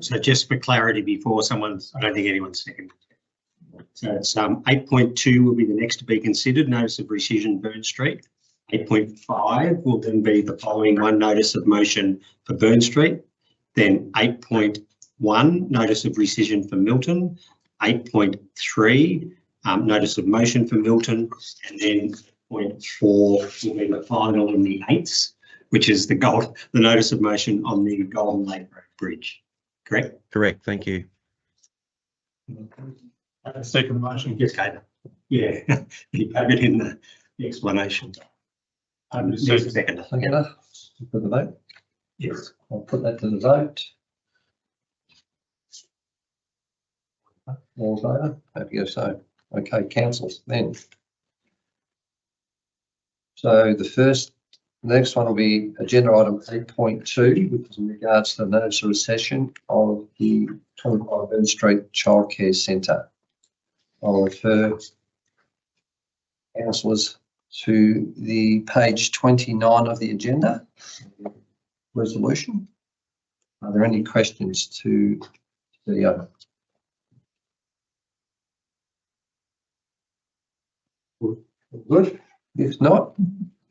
So just for clarity, before I don't think anyone's second. So it's 8.2 will be the next to be considered, notice of rescission Burns Street. 8.5 will then be the following one, notice of motion for Burns Street. Then 8.1, notice of rescission for Milton. 8.3, notice of motion for Milton. And then 0.4 will be the final in the 8th, which is the notice of motion on the Golden Lake Bridge. Correct? Correct. Thank you. Second motion. Yes, Kate. Yeah, you have it in the the explanation. Second. Second. Seconder, for the vote. Yes. I'll put that to the vote. All in favour? Happy as so. Okay, councillors then. So the next one will be agenda item 8.2, which is in regards to the notice of recession of the 25 Burn Street Childcare Centre. I'll refer councillors to the page 29 of the agenda resolution. Are there any questions to the Good. If not,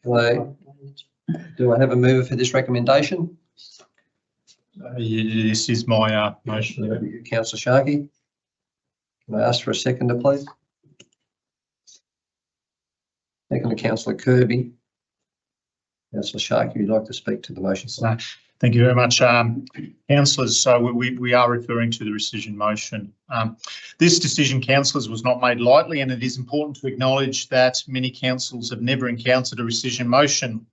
do I have a mover for this recommendation? This is my motion. Councillor Sharkey. Can I ask for a seconder, please? Second to Councillor Kirby. Councillor Sharkey, would you like to speak to the motion? Thank you very much, councillors. So we are referring to the rescission motion. This decision, councillors, was not made lightly, and it is important to acknowledge that many councils have never encountered a rescission motion.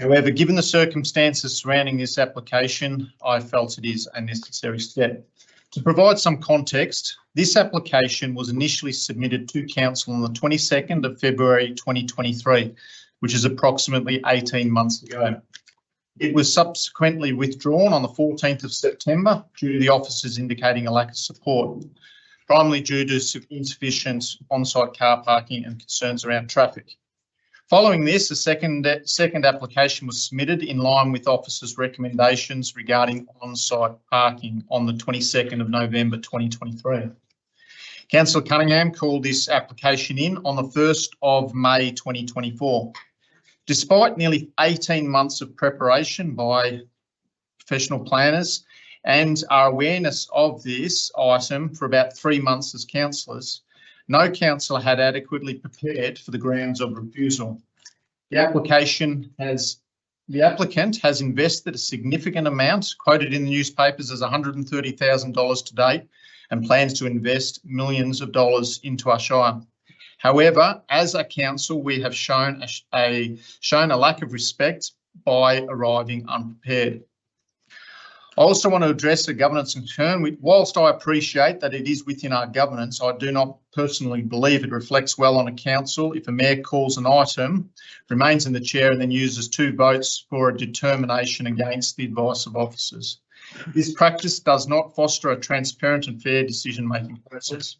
However, given the circumstances surrounding this application, I felt it is a necessary step. To provide some context, this application was initially submitted to council on the 22nd of February 2023, which is approximately 18 months ago. It was subsequently withdrawn on the 14th of September due to the officers indicating a lack of support, primarily due to insufficient on-site car parking and concerns around traffic. Following this, a second application was submitted in line with officers' recommendations regarding on-site parking on the 22nd of November 2023. Councillor Cunningham called this application in on the 1st of May 2024. Despite nearly 18 months of preparation by professional planners and our awareness of this item for about 3 months as councillors, no councillor had adequately prepared for the grounds of refusal. The applicant has invested a significant amount, quoted in the newspapers as $130,000 to date, and plans to invest millions of dollars into our shire. However, as a council, we have shown a lack of respect by arriving unprepared. I also want to address a governance concern. Whilst I appreciate that it is within our governance, I do not personally believe it reflects well on a council if a mayor calls an item, remains in the chair and then uses 2 votes for a determination against the advice of officers. This practice does not foster a transparent and fair decision-making process.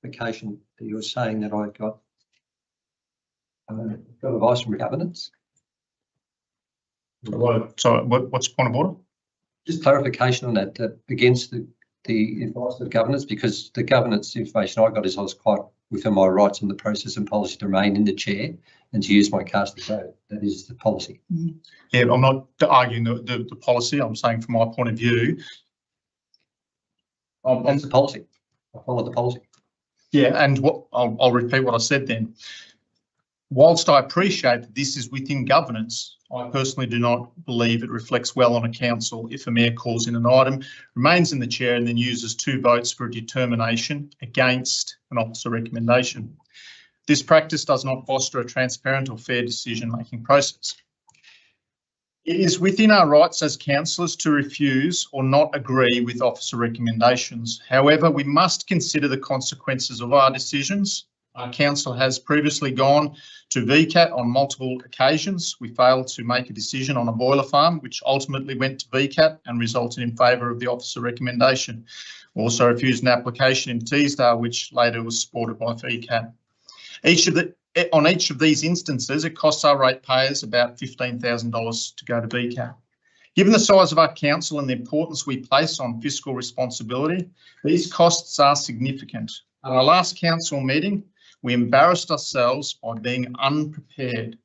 Application that you were saying that I got advice from governance. So what's the point of order? Just clarification on that, against the advice of governance, because the governance information I got is I was quite within my rights in the process and policy to remain in the chair and to use my casting vote. That is the policy. Yeah, I'm not arguing the policy. I'm saying from my point of view. That's the policy. I follow the policy. Yeah, and I'll repeat what I said then. Whilst I appreciate that this is within governance, I personally do not believe it reflects well on a council if a mayor calls in an item, remains in the chair and then uses 2 votes for a determination against an officer recommendation. This practice does not foster a transparent or fair decision-making process. It is within our rights as councillors to refuse or not agree with officer recommendations. However, we must consider the consequences of our decisions. Our council has previously gone to VCAT on multiple occasions. We failed to make a decision on a boiler farm, which ultimately went to VCAT and resulted in favour of the officer recommendation. We also refused an application in Teesdale, which later was supported by VCAT. On each of these instances, it costs our ratepayers about $15,000 to go to VCAT. Given the size of our council and the importance we place on fiscal responsibility, these costs are significant. At our last council meeting, we embarrassed ourselves by being unprepared.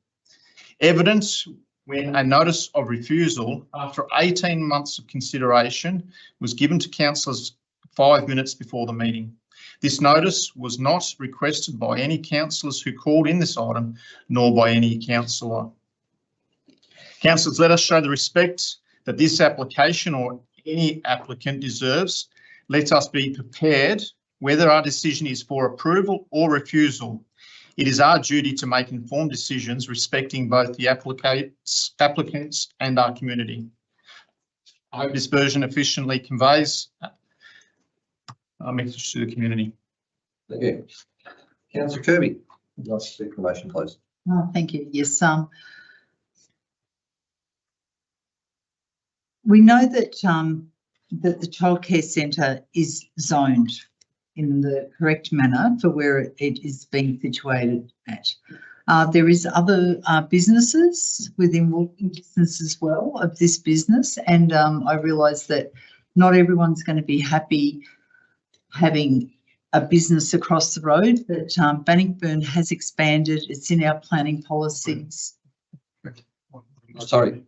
Evidence when a notice of refusal after 18 months of consideration was given to councillors 5 minutes before the meeting. This notice was not requested by any councillors who called in this item, nor by any councillor. Councillors, let us show the respect that this application or any applicant deserves. Let us be prepared whether our decision is for approval or refusal. It is our duty to make informed decisions respecting both the applicants and our community. I hope this version efficiently conveys our message to the community. Thank you. Councillor Kirby, would you like to speak for the motion, please? Oh, thank you. Yes, we know that that the childcare centre is zoned in the correct manner for where it is being situated at. There is other businesses within walking distance as well of this business, and I realise that not everyone's going to be happy having a business across the road, but Bannockburn has expanded. It's in our planning policies. Sorry,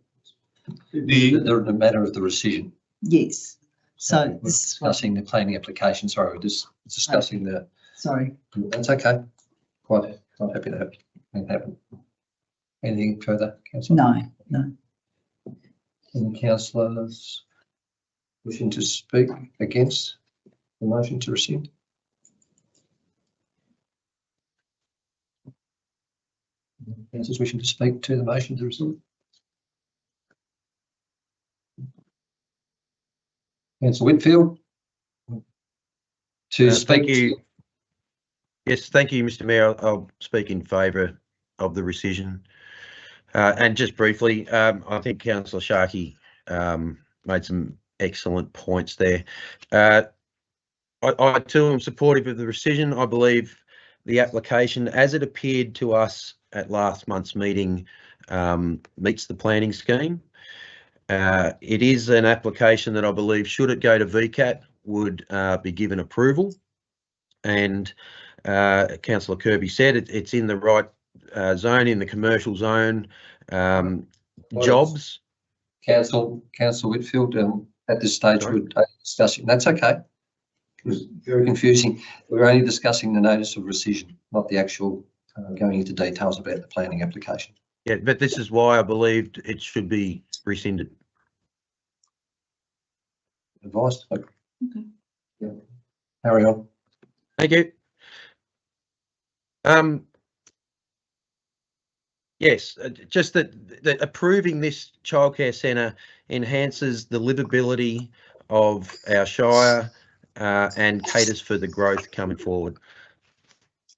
the matter of the rescission. Yes. So We're this is what, discussing the planning application. Sorry, we're just discussing the. sorry. That's okay. Quite happy to have it happen. Anything further, councillor? No. Any councillors wishing to speak against the motion to rescind? Councillors wishing to speak to the motion to rescind? Councillor Whitfield? To speak. Thank you. Yes, thank you, Mr. Mayor. I'll speak in favour of the rescission. And just briefly, I think Councillor Sharkey made some excellent points there. I too am supportive of the rescission. I believe the application, as it appeared to us at last month's meeting, meets the planning scheme. It is an application that I believe, should it go to VCAT, would be given approval. And Councillor Kirby said it's in the right zone, in the commercial zone. Jobs. Councillor Whitfield, at this stage we're discussing. That's okay. It was very confusing. We're only discussing the notice of rescission, not the actual going into details about the planning application. Yeah, but this is why I believed it should be rescinded. Advice? Okay. Okay. Yeah. Carry on. Thank you. Yes, just that approving this childcare centre enhances the livability of our shire and caters for the growth coming forward.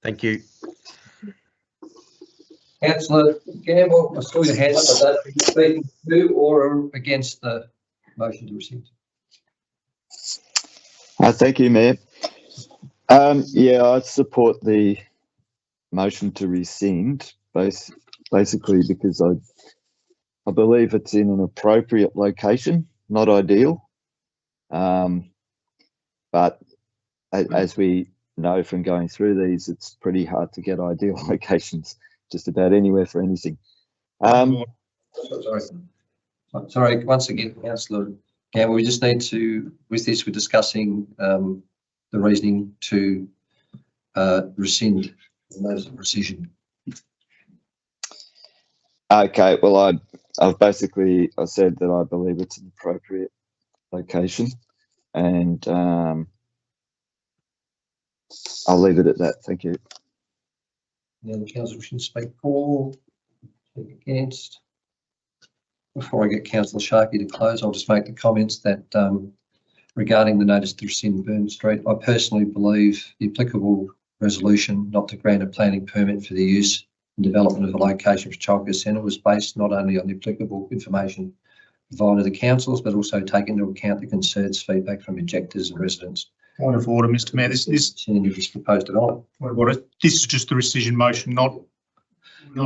Thank you. Councillor Gamble, I saw your hand up. Are you speaking to or against the motion to rescind? Thank you, Mayor. Yeah, I support the motion to rescind, basically because I believe it's in an appropriate location, not ideal. But as we know from going through these, it's pretty hard to get ideal locations just about anywhere for anything. Sorry, once again, Councillor Gamble, we just need to, with this, we're discussing the reasoning to rescind the notice of rescission. Okay, well, I've basically said that I believe it's an appropriate location, and I'll leave it at that. Thank you. Any other councillor wishing to speak for, speak against? Before I get Councillor Sharkey to close, I'll just make the comments that regarding the notice to rescind Burn Street, I personally believe the applicable resolution not to grant a planning permit for the use and development of a location for childcare centre was based not only on the applicable information provided to the councils, but also take into account the concerns, feedback from objectors and residents. Point of order, Mr. Mayor. This proposed development. This is just the rescission motion, not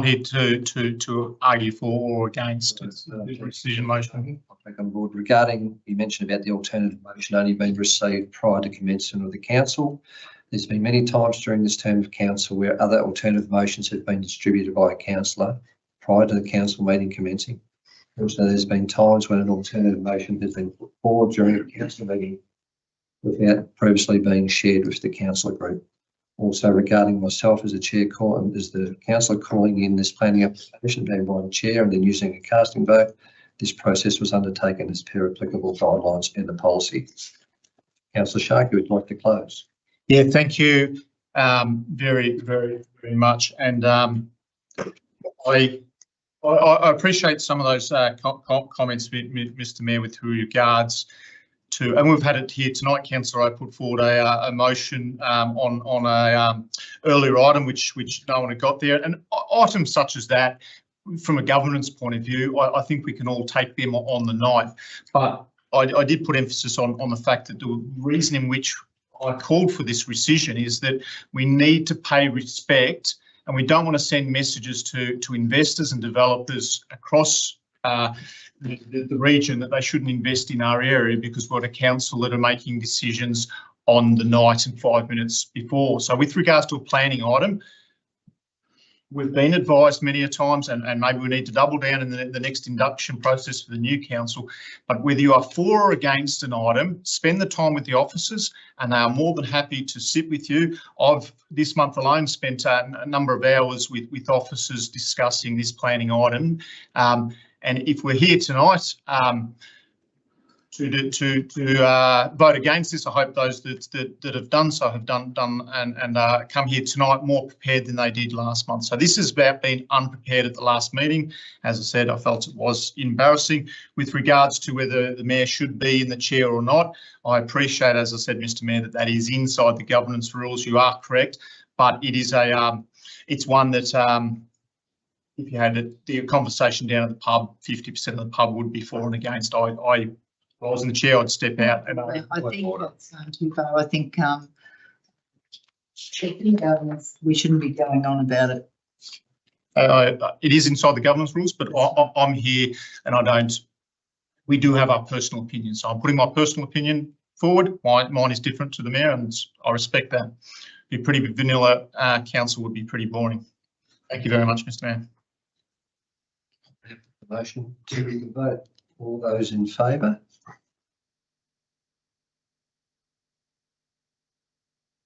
here to argue for or against. It's the rescission motion. I'll take on board. Regarding, you mentioned about the alternative motion only being received prior to commencement of the council. There's been many times during this term of council where other alternative motions have been distributed by a councillor prior to the council meeting commencing. Also, there's been times when an alternative motion has been put forward during the council meeting without previously being shared with the councillor group. Also, regarding myself as a chair, as the councillor calling in this planning application, being by the chair and then using a casting vote, this process was undertaken as per applicable guidelines in the policy. Councillor Sharkey would like to close. Yeah, thank you very very much. And I appreciate some of those comments, Mr. Mayor, with regards to, and we've had it here tonight, Councillor. I put forward a motion on a earlier item which no one had got there, and items such as that, from a governance point of view, I think we can all take them on the night. But I did put emphasis on the fact that the reason in which I called for this rescission is that we need to pay respect, and we don't want to send messages to investors and developers across the region that they shouldn't invest in our area because we're a council that are making decisions on the night and 5 minutes before. So with regards to a planning item, we've been advised many a times, and maybe we need to double down in the next induction process for the new council, but whether you are for or against an item, spend the time with the officers and they are more than happy to sit with you. I've this month alone spent a number of hours with officers discussing this planning item, and if we're here tonight to vote against this, I hope those that have done so have done and come here tonight more prepared than they did last month. So this is about being unprepared at the last meeting. As I said, I felt it was embarrassing. With regards to whether the mayor should be in the chair or not, I appreciate, as I said, Mr. Mayor, that is inside the governance rules. You are correct, but it is it's one that if you had the conversation down at the pub, 50% of the pub would be for and against. If I was in the chair, I'd step out. And I think that's too far. I think we shouldn't be going on about it. It is inside the governance rules, but I'm here and we do have our personal opinions. So I'm putting my personal opinion forward. Mine is different to the mayor, and I respect that. Be pretty vanilla council would be pretty boring. Thank you very much, Mr. Mayor. Motion to vote. All those in favour?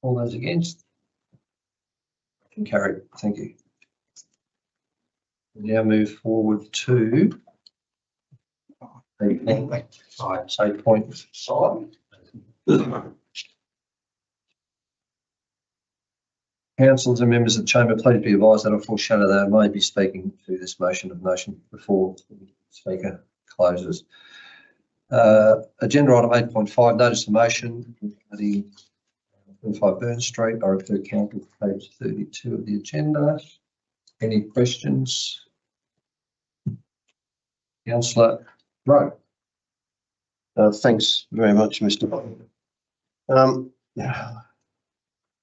All those against? Carried. Thank you. We now move forward to 8.5. Councillors and members of the chamber, please be advised that I foreshadow that I may be speaking to this motion before the speaker closes. Agenda item 8.5, notice of motion regarding 25 Burn Street. I refer council to page 32 of the agenda. Any questions? Councillor Rowe. Thanks very much, Mr.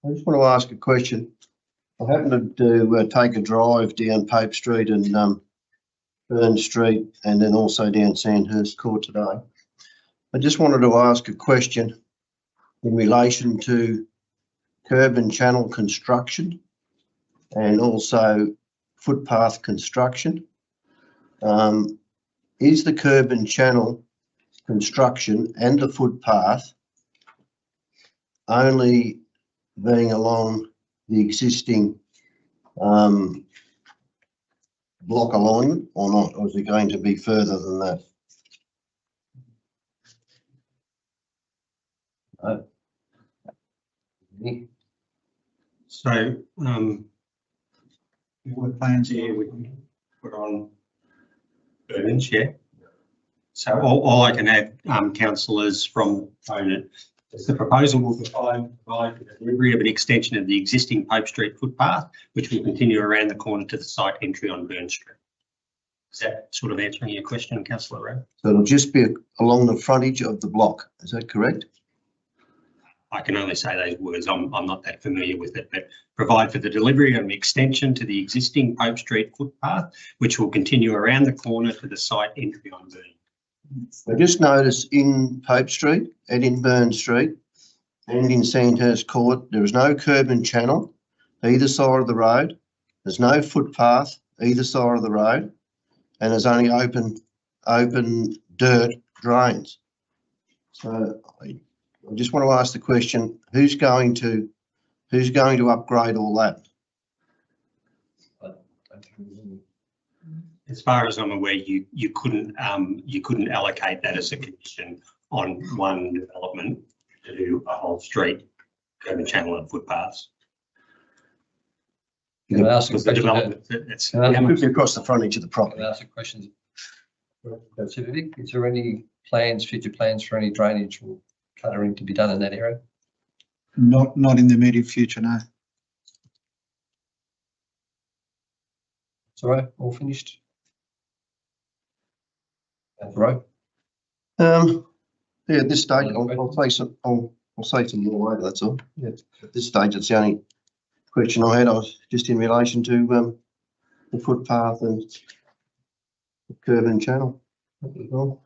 I just want to ask a question. I happened to take a drive down Pope Street and Burn Street, and then also down Sandhurst Court today. I just wanted to ask a question in relation to curb and channel construction and also footpath construction. Is the curb and channel construction and the footpath only being along the existing block alignment or not, or is it going to be further than that? So, what plans here we can put on Burnage, yeah. So all I can add, councillors from opponent, is the proposal will provide for the delivery of an extension of the existing Pope Street footpath, which will continue around the corner to the site entry on Burn Street. Is that sort of answering your question, Councillor Rowe? So it'll just be along the frontage of the block, is that correct? I can only say those words. I'm not that familiar with it, but provide for the delivery of an extension to the existing Pope Street footpath, which will continue around the corner to the site entry on Burn. I just noticed in Pope Street and in Burn Street and in Sandhurst Court, there is no curb and channel either side of the road. There's no footpath either side of the road, and there's only open dirt drains. So I just want to ask the question: who's going to upgrade all that? As far as I'm aware, you couldn't allocate that as a condition on one development to do a whole street, curb and channel and footpaths. Can I ask a Because the question? development, that's, Can I ask- Quickly across the frontage of the Can property. I ask a question? Civic, is there any plans, future plans for any drainage or cuttering to be done in that area? Not in the immediate future, no. Sorry, all finished? Right. Yeah, at this stage, I'll say some, I'll say some more later, that's all. Yeah. At this stage, it's the only question I had. I was just in relation to, the footpath and the curb and channel. That was all.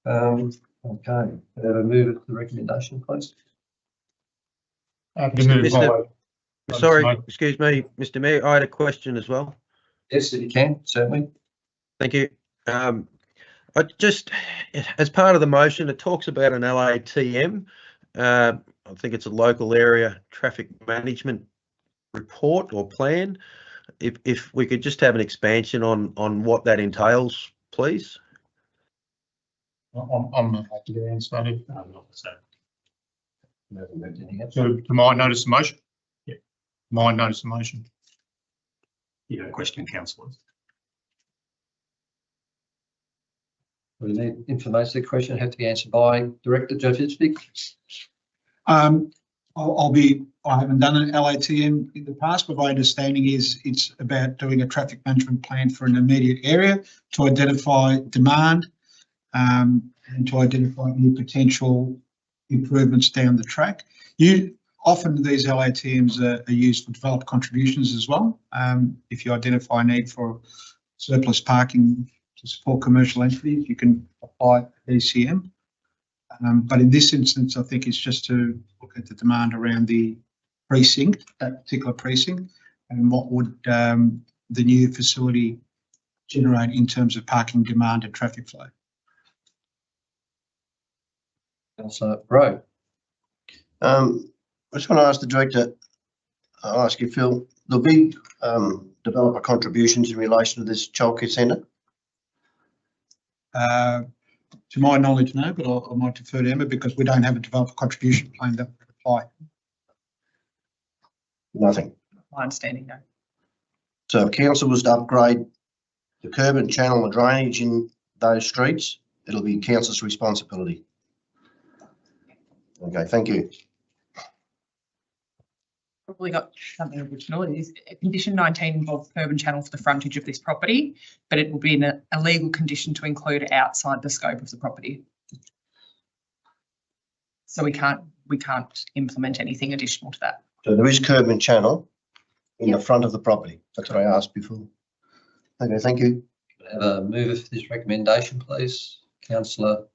Okay, move it to the recommendation, please. Happy to move Mr. by. Sorry, excuse me, Mr. Mayor, I had a question as well. Yes, if you can, certainly. Thank you. I just, as part of the motion, it talks about an LATM. I think it's a local area traffic management report or plan. If we could just have an expansion on what that entails, please. I'm not happy to answer that. so, So to my notice of motion? Yeah. My notice of motion. you know, question councillors. We need information. The question have to be answered by Director Jovicic. I haven't done an LATM in the past, but my understanding is it's about doing a traffic management plan for an immediate area to identify demand and to identify any potential improvements down the track. Often these LATMs are used for developer contributions as well. If you identify a need for surplus parking to support commercial entities, you can apply ECM. But in this instance, I think it's just to look at the demand around the precinct, that particular precinct, and what would the new facility generate in terms of parking demand and traffic flow. Councillor Rowe. I just want to ask the director, I'll ask you, Phil, there'll be developer contributions in relation to this childcare centre? To my knowledge, no, but I might defer to Emma because we don't have a developer contribution plan that would apply. Nothing. My understanding, no. So if council was to upgrade the curb and channel and drainage in those streets, it'll be council's responsibility. Okay, thank you. Probably got something original. It is condition 19 involves curb and channel for the frontage of this property, but it will be a legal condition to include outside the scope of the property. So we can't implement anything additional to that. So there is curb and channel in the front of the property. That's what I asked before. Okay, thank you. Have a mover for this recommendation, please. Councillor.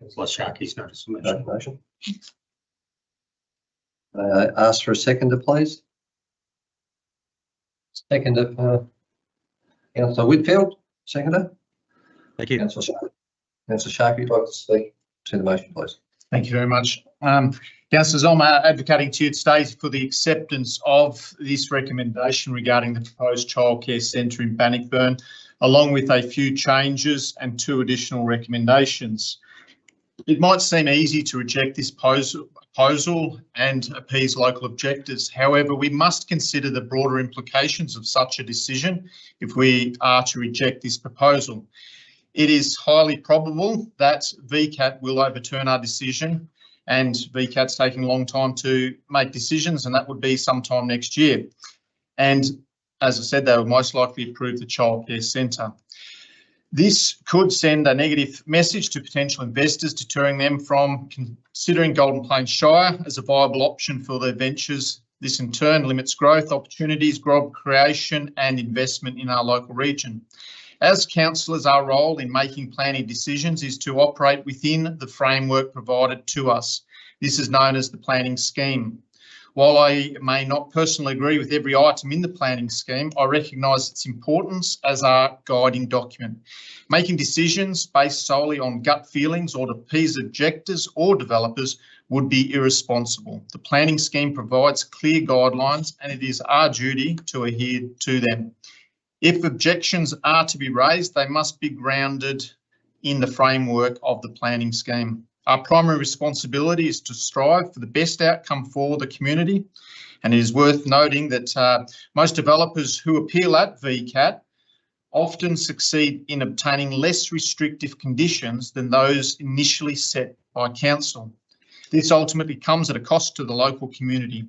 Councillor Sharkey's notice of motion. Ask for a seconder, please. Seconder, Councillor Whitfield, seconder. Thank you. Councillor Sharkey, you'd like to speak to the motion, please. Thank you very much. Councillors, I'm advocating to you today for the acceptance of this recommendation regarding the proposed childcare centre in Bannockburn, along with a few changes and 2 additional recommendations. It might seem easy to reject this proposal and appease local objectives. However, we must consider the broader implications of such a decision if we are to reject this proposal. It is highly probable that VCAT will overturn our decision, and VCAT's taking a long time to make decisions, and that would be sometime next year. And as I said, they will most likely approve the childcare centre. This could send a negative message to potential investors, deterring them from considering Golden Plains Shire as a viable option for their ventures. This in turn limits growth opportunities, job creation and investment in our local region. As councillors, our role in making planning decisions is to operate within the framework provided to us. This is known as the planning scheme. While I may not personally agree with every item in the planning scheme, I recognise its importance as our guiding document. Making decisions based solely on gut feelings or to appease objectors or developers would be irresponsible. The planning scheme provides clear guidelines and it is our duty to adhere to them. If objections are to be raised, they must be grounded in the framework of the planning scheme. Our primary responsibility is to strive for the best outcome for the community, and it is worth noting that most developers who appeal at VCAT often succeed in obtaining less restrictive conditions than those initially set by council. This ultimately comes at a cost to the local community.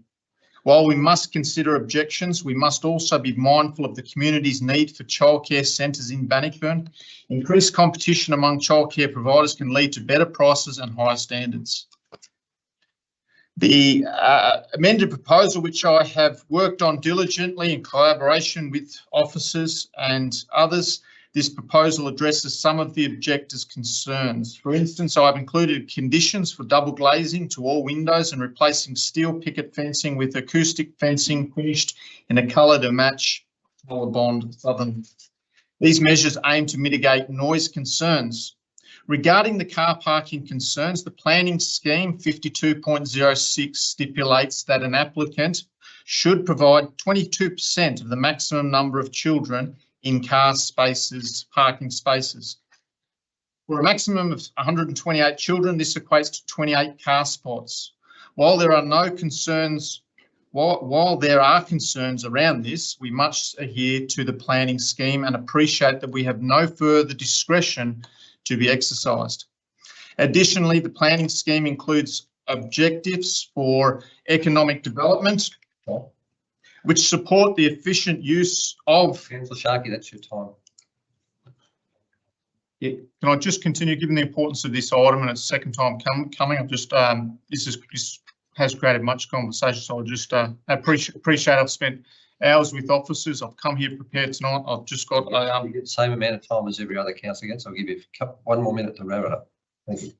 While we must consider objections, we must also be mindful of the community's need for childcare centres in Bannockburn. Increased competition among childcare providers can lead to better prices and higher standards. The amended proposal, which I have worked on diligently in collaboration with officers and others, this proposal addresses some of the objectors' concerns. For instance, I've included conditions for double glazing to all windows and replacing steel picket fencing with acoustic fencing finished in a colour to match Bond Southern. These measures aim to mitigate noise concerns. Regarding the car parking concerns, the planning scheme 52.06 stipulates that an applicant should provide 22% of the maximum number of children in car spaces, parking spaces. For a maximum of 128 children, this equates to 28 car spots. While there are concerns around this, we must adhere to the planning scheme and appreciate that we have no further discretion to be exercised. Additionally, the planning scheme includes objectives for economic development, which support the efficient use of... Councillor Sharkey, that's your time. Yeah. Can I just continue, given the importance of this item and it's second time coming? I've just this has created much conversation, so I'll just appreciate I've spent hours with officers. I've come here prepared tonight. I've just got you get the same amount of time as every other councillor gets. I'll give you one more minute to wrap it up. Thank you.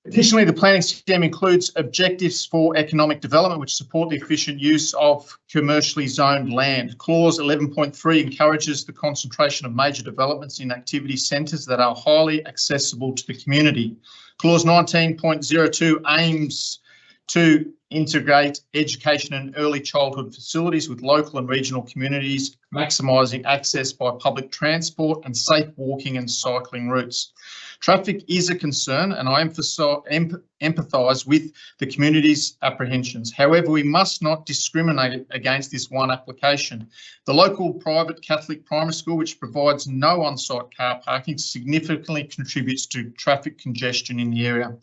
Additionally, the planning scheme includes objectives for economic development which support the efficient use of commercially zoned land. Clause 11.3 encourages the concentration of major developments in activity centres that are highly accessible to the community. Clause 19.02 aims to integrate education and early childhood facilities with local and regional communities, maximising access by public transport and safe walking and cycling routes. Traffic is a concern and I empathise with the community's apprehensions. However, we must not discriminate against this one application. The local private Catholic primary school, which provides no on-site car parking, significantly contributes to traffic congestion in the area.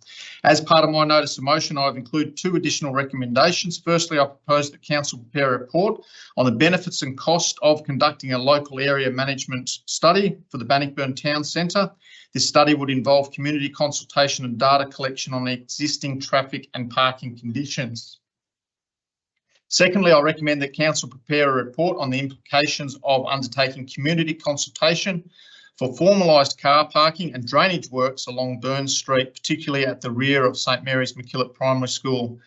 As part of my notice of motion, I've included two additional recommendations. Firstly, I propose that Council prepare a report on the benefits and cost of conducting a local area management study for the Bannockburn Town Centre. This study would involve community consultation and data collection on existing traffic and parking conditions. Secondly, I recommend that Council prepare a report on the implications of undertaking community consultation for formalised car parking and drainage works along Burns Street, particularly at the rear of St Mary's MacKillop Primary School.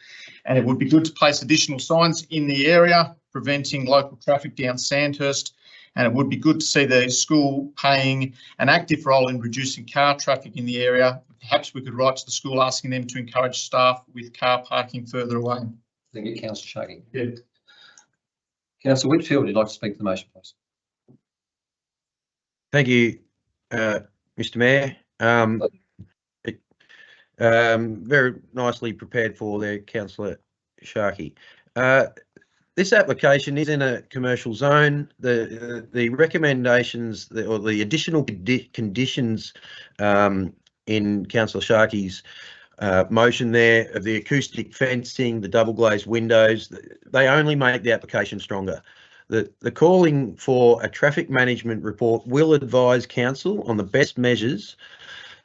And it would be good to place additional signs in the area preventing local traffic down Sandhurst. And it would be good to see the school playing an active role in reducing car traffic in the area. Perhaps we could write to the school asking them to encourage staff with car parking further away. Thank you, Councillor Sharkey. Yeah. Councillor Whitfield, would you like to speak to the motion, please? Thank you, Mr Mayor. Very nicely prepared for there, Councillor Sharkey. This application is in a commercial zone. The recommendations or the additional conditions in Councillor Sharkey's motion there of the acoustic fencing, the double glazed windows, they only make the application stronger. The calling for a traffic management report will advise council on the best measures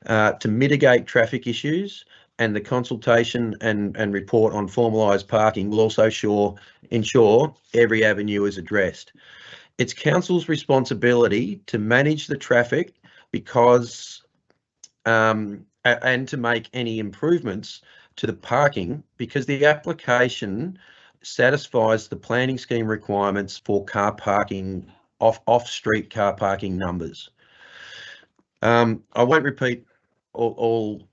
to mitigate traffic issues, and the consultation and report on formalised parking will also ensure every avenue is addressed. It's council's responsibility to manage the traffic because and to make any improvements to the parking because the application satisfies the planning scheme requirements for car parking off-street car parking numbers. I won't repeat all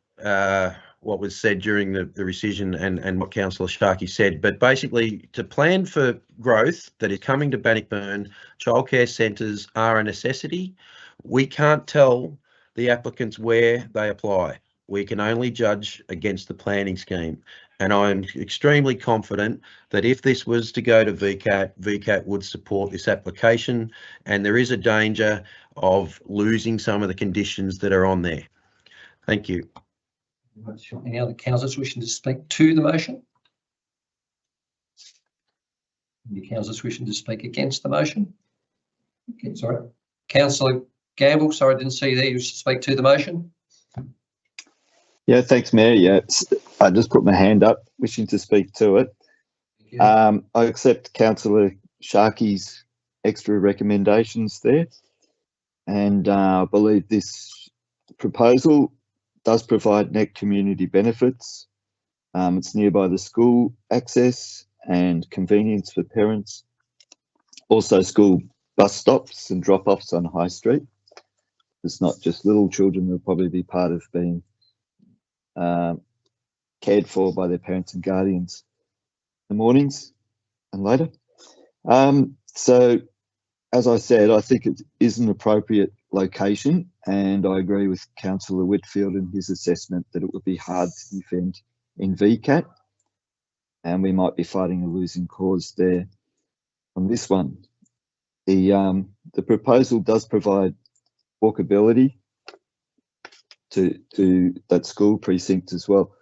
what was said during the rescission and what Councillor Sharkey said, but basically to plan for growth that is coming to Bannockburn, childcare centres are a necessity. We can't tell the applicants where they apply. we can only judge against the planning scheme. And I'm extremely confident that if this was to go to VCAT, VCAT would support this application, and there is a danger of losing some of the conditions that are on there. Thank you. Any other councillors wishing to speak to the motion? Any councillors wishing to speak against the motion? Okay, sorry. Councillor Gamble, sorry, I didn't see you there. You wish to speak to the motion? Yeah, thanks, Mayor. Yeah, I just put my hand up, wishing to speak to it. I accept Councillor Sharkey's extra recommendations there, and I believe this proposal does provide net community benefits. It's nearby the school access and convenience for parents. Also, school bus stops and drop-offs on High Street. It's not just little children, they'll probably be part of being cared for by their parents and guardians in the mornings and later. So, as I said, I think it is an appropriate location, and I agree with Councillor Whitfield in his assessment that it would be hard to defend in VCAT, and we might be fighting a losing cause there on this one. The proposal does provide walkability to that school precinct as well.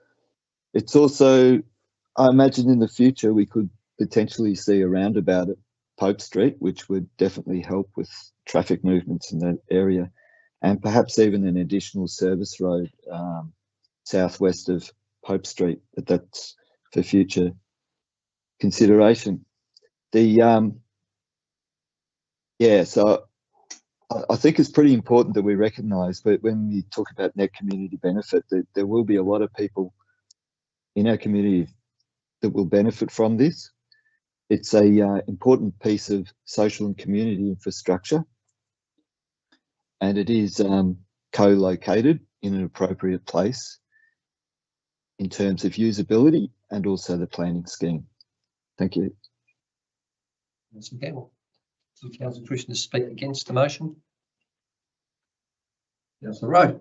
It's also, I imagine in the future we could potentially see a roundabout at Pope Street, which would definitely help with traffic movements in that area, and perhaps even an additional service road southwest of Pope Street, but that's for future consideration. So I think it's pretty important that we recognise that when we talk about net community benefit, that there will be a lot of people in our community that will benefit from this. It's a important piece of social and community infrastructure, and it is co-located in an appropriate place in terms of usability and also the planning scheme. Thank you. Councillor Gamble. Councillor wishing to speak against the motion? Councillor Rowe.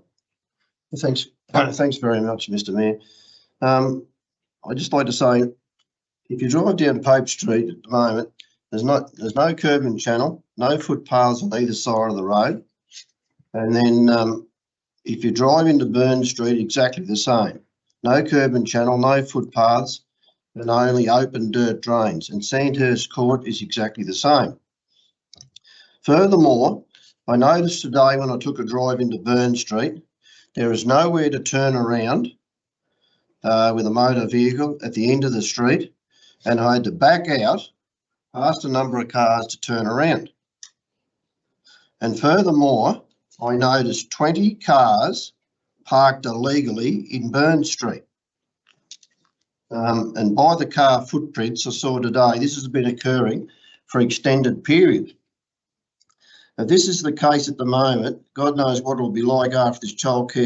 Thanks. Thanks very much, Mr. Mayor. I'd just like to say, if you drive down Pope Street at the moment, there's no curb and channel, no footpaths on either side of the road. And then if you drive into Burn Street, exactly the same. No curb and channel, no footpaths, and only open dirt drains. And Sandhurst Court is exactly the same. Furthermore, I noticed today when I took a drive into Burn Street, there is nowhere to turn around with a motor vehicle at the end of the street, and I had to back out past a number of cars to turn around. And furthermore, I noticed 20 cars parked illegally in Burn Street. And by the car footprints I saw today, this has been occurring for an extended period. If this is the case at the moment, God knows what it will be like after this childcare